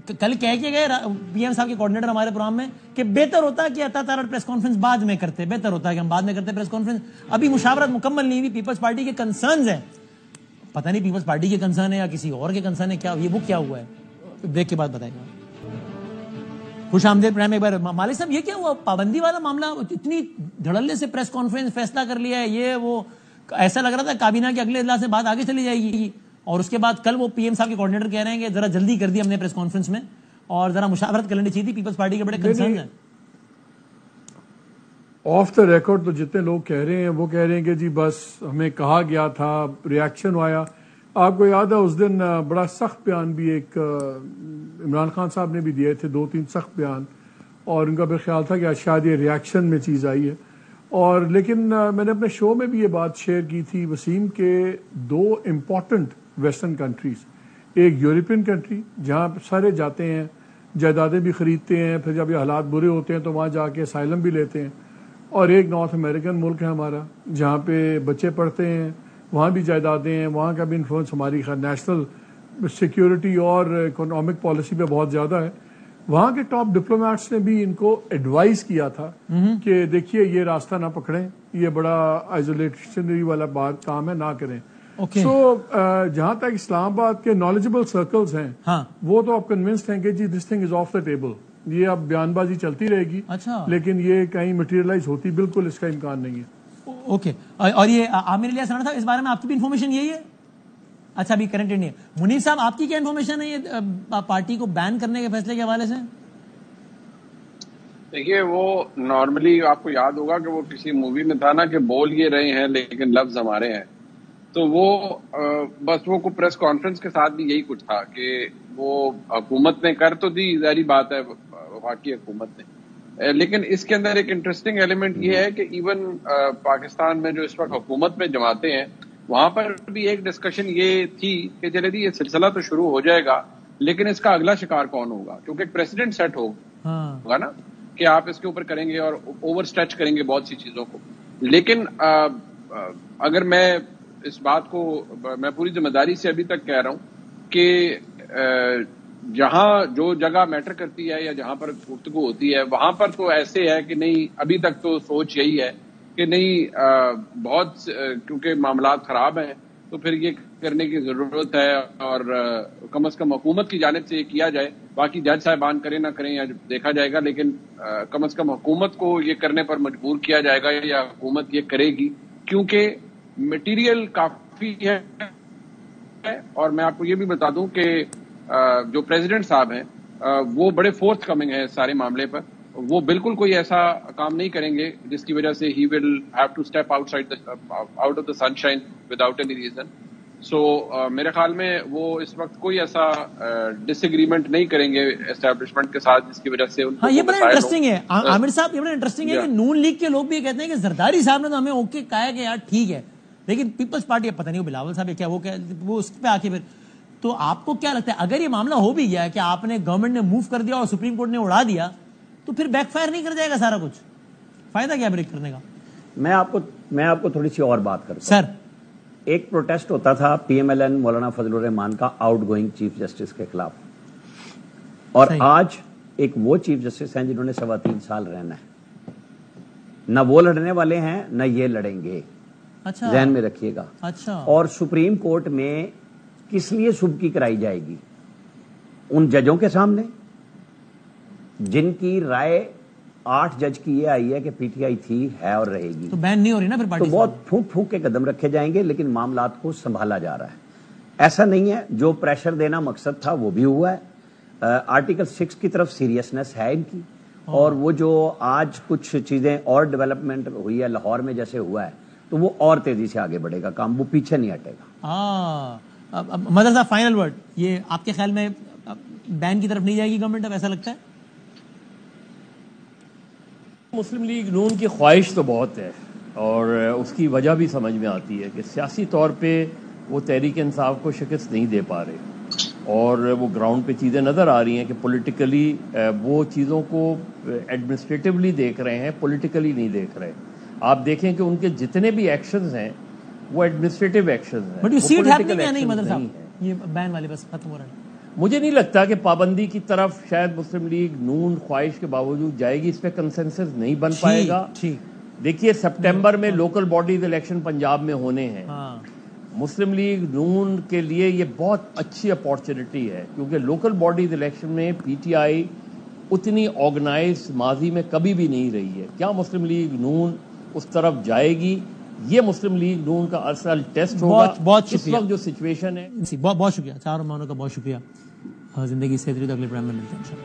کل کہہ کے گئے پی ایم صاحب کے کوارڈینیٹر ہمارے پروگرام میں کہ بہتر ہوتا ہے کہ عطا تعالیٰ پریس کانفرنس بعد میں کرتے, بہتر ہوتا ہے کہ ہم بعد میں کرتے پریس کانفرنس. ابھی مشاورت مکمل نہیں ہوئی, پیپلز پارٹی کے کنسرنز ہیں, پتہ نہیں پیپلز پارٹی کے کنسرن ہے یا کسی اور کے کنسرن ہے, کیا یہ وہ کیا ہوا ہے, بریک کے بعد بتائے گا. خوش آمدید پروگرام. ایک بار مالک صاحب یہ کیا ہوا پابندی والا معاملہ, اتنی دھڑلے سے پریس کانفرنس فیصلہ کر لیا ہے, یہ وہ ایسا لگ رہا تھا کابینہ کے اگلے اجلاس سے بات آگے چلی جائے گی, اور اس کے بعد کل وہ پی ایم صاحب کے کوارڈینیٹر کہہ رہے ہیں کہ ذرا جلدی کر دی ہم نے پریس کانفرنس میں, اور ذرا مشاورت کر لینی چاہیے تھی. پیپلز پارٹی کے بڑے کنسرن ہیں. آف دا ریکارڈ تو جتنے لوگ کہہ رہے ہیں وہ کہہ رہے ہیں کہ جی بس ہمیں کہا گیا تھا, ریاکشن آیا. آپ کو یاد ہے اس دن بڑا سخت بیان بھی ایک عمران خان صاحب نے بھی دیے تھے, 2-3 سخت بیان, اور ان کا بھی خیال تھا کہ شاید یہ ریاکشن میں چیز آئی ہے. اور لیکن میں نے اپنے شو میں بھی یہ بات شیئر کی تھی وسیم کے 2 امپورٹنٹ ویسٹرن کنٹریز, ایک یورپین کنٹری جہاں سارے جاتے ہیں, جائیدادیں بھی خریدتے ہیں, پھر جب یہ حالات برے ہوتے ہیں تو وہاں جا کے اسائلم بھی لیتے ہیں, اور ایک نارتھ امریکن ملک ہے ہمارا جہاں پہ بچے پڑھتے ہیں, وہاں بھی جائیدادیں ہیں, وہاں کا بھی انفلوئنس ہماری نیشنل سیکیورٹی اور اکنامک پالیسی پہ بہت زیادہ ہے. وہاں کے ٹاپ ڈپلومیٹس نے بھی ان کو ایڈوائز کیا تھا کہ دیکھیے یہ راستہ نہ پکڑیں, یہ بڑا آئزولیشنری والا بات کام ہے, نہ کریں. سو جہاں تک اسلام آباد کے نالجبل سرکلز ہیں وہ تو اب کنونسڈ ہیں کہ جی this thing is off the table, یہ اب بیان بازی چلتی رہے گی, لیکن یہ کہیں مٹیریلائز ہوتی بالکل اس کا امکان نہیں ہے. اوکے, اور یہ عامر الیاس رانا صاحب اس بارے میں آپ کی بھی انفارمیشن یہی ہے؟ اچھا ابھی کرنٹ نہیں ہے. منیر صاحب آپ کی کیا انفارمیشن ہے یہ پارٹی کو بین کرنے کے فیصلے کے حوالے سے؟ دیکھیے وہ نارملی آپ کو یاد ہوگا کہ وہ کسی مووی میں تھا نا کہ بول یہ رہے ہیں لیکن لفظ ہمارے ہیں, تو وہ بس وہ پریس کانفرنس کے ساتھ بھی یہی کچھ تھا کہ وہ حکومت نے کر تو دی, ظاہری بات ہے وفاقی حکومت نے, لیکن اس کے اندر ایک انٹرسٹنگ ایلیمنٹ یہ ہے کہ ایون پاکستان میں جو اس وقت حکومت میں جماعتیں ہیں وہاں پر بھی ایک ڈسکشن یہ تھی کہ چلے جی یہ سلسلہ تو شروع ہو جائے گا لیکن اس کا اگلا شکار کون ہوگا, کیونکہ ایک پریسیڈنٹ سیٹ ہوگا نا کہ آپ اس کے اوپر کریں گے اور اوور اسٹریچ کریں گے بہت سی چیزوں کو. لیکن اگر میں اس بات کو میں پوری ذمہ داری سے ابھی تک کہہ رہا ہوں کہ جہاں جو جگہ میٹر کرتی ہے یا جہاں پر گفتگو ہوتی ہے وہاں پر تو ایسے ہے کہ نہیں, ابھی تک تو سوچ یہی ہے کہ نہیں بہت کیونکہ معاملات خراب ہیں تو پھر یہ کرنے کی ضرورت ہے اور کم از کم حکومت کی جانب سے یہ کیا جائے. باقی جج صاحبان کریں نہ کریں یا دیکھا جائے گا, لیکن کم از کم حکومت کو یہ کرنے پر مجبور کیا جائے گا یا حکومت یہ کرے گی کیونکہ مٹیریل کافی ہے. اور میں آپ کو یہ بھی بتا دوں کہ جو پریزیڈنٹ صاحب ہیں وہ بڑے فورتھ کمنگ ہیں سارے معاملے پر, وہ بالکل کوئی ایسا کام نہیں کریں گے جس کی وجہ سے he will have to step out of the sunshine without any reason. So میرے خیال میں وہ اس وقت کوئی ایسا ڈس ایگریمنٹ نہیں کریں گے اسٹیبلشمنٹ کے ساتھ جس کی وجہ سے یہ بڑا انٹرسٹنگ ہے عامر صاحب, یہ بڑا انٹرسٹنگ ہے کہ نون لیگ کے لوگ بھی کہتے ہیں کہ زرداری صاحب نے تو ہمیں کہا ہے کہ یار ٹھیک ہے, لیکن پیپلز پارٹی پتہ نہیں وہ بلاول صاحب کیا وہ اس پہ آ کے پھر تو آپ کو کیا لگتا ہے اگر یہ معاملہ ہو بھی گیا کہ آپ نے گورنمنٹ نے موو کر دیا اور سپریم کورٹ نے اڑا دیا تو پھر بیک فائر نہیں کر جائے گا سارا کچھ؟ فائدہ کیا بریک کرنے کا؟ میں آپ کو تھوڑی سی اور بات کرتا ہوں. سر ایک پروٹیسٹ ہوتا تھا پی ایم ایل این مولانا فضل الرحمان کا آؤٹ گوئنگ چیف جسٹس کے خلاف, اور آج ایک وہ چیف جسٹس ہیں جنہوں نے 3.25 سال رہنا ہے. نہ وہ لڑنے والے ہیں نہ یہ لڑیں گے, ذہن میں رکھیے گا. اور سپریم کورٹ میں کس لیے سبکی کرائی جائے گی؟ ان ججوں کے سامنے جن کی رائے 8 جج کی یہ آئی ہے کہ پی ٹی آئی تھی, ہے اور رہے گی. تو بین نہیں ہو رہی نا پھر پارٹی, تو بہت پھونک پھونک کے قدم رکھے جائیں گے, لیکن معاملات کو سنبھالا جا رہا ہے. ایسا نہیں ہے جو پریشر دینا مقصد تھا وہ بھی ہوا ہے. آرٹیکل 6 کی طرف سیریسنس ہے ان کی, اور وہ جو آج کچھ چیزیں اور ڈیولپمنٹ ہوئی ہے لاہور میں جیسے ہوا ہے تو وہ اور تیزی سے آگے بڑھے گا کام, وہ پیچھے نہیں ہٹے گا. مدر صاحب فائنل ورڈ, یہ آپ کے خیال میں بین کی طرف نہیں جائے گی گورنمنٹ اب, ایسا لگتا ہے؟ مسلم لیگ نون کی خواہش تو بہت ہے اور اس کی وجہ بھی سمجھ میں آتی ہے کہ سیاسی طور پہ وہ تحریک انصاف کو شکست نہیں دے پا رہے, اور وہ گراؤنڈ پہ چیزیں نظر آ رہی ہیں کہ پولیٹیکلی وہ چیزوں کو ایڈمنسٹریٹولی دیکھ رہے ہیں, پولیٹیکلی نہیں دیکھ رہے. آپ دیکھیں کہ ان کے جتنے بھی ایکشنز ہیں وہ ایڈمنسٹریٹو ایکشنز ہیں. بٹ یہ سیٹ ہیپننگ ہے نہیں مدر صاحب, یہ بین والے بس ختم ہو رہا ہے. مجھے نہیں لگتا کہ پابندی کی طرف شاید مسلم لیگ نون خواہش کے باوجود جائے گی, اس پہ کنسنسس نہیں بن پائے گا. دیکھیے سپٹمبر میں لوکل باڈیز الیکشن پنجاب میں ہونے ہیں. مسلم لیگ نون کے لیے یہ بہت اچھی اپارچونٹی ہے, کیونکہ لوکل باڈیز الیکشن میں پی ٹی آئی اتنی آرگنائز ماضی میں کبھی بھی نہیں رہی ہے. کیا مسلم لیگ نون اس طرف جائے گی؟ یہ مسلم لیگ نون کا اصل ٹیسٹ ہوگا. اس وقت جو سچویشن ہے. بہت شکریہ چاروں مہینوں کا, بہت شکریہ. زندگی سے اگلے پروگرام میں ملتے ہیں.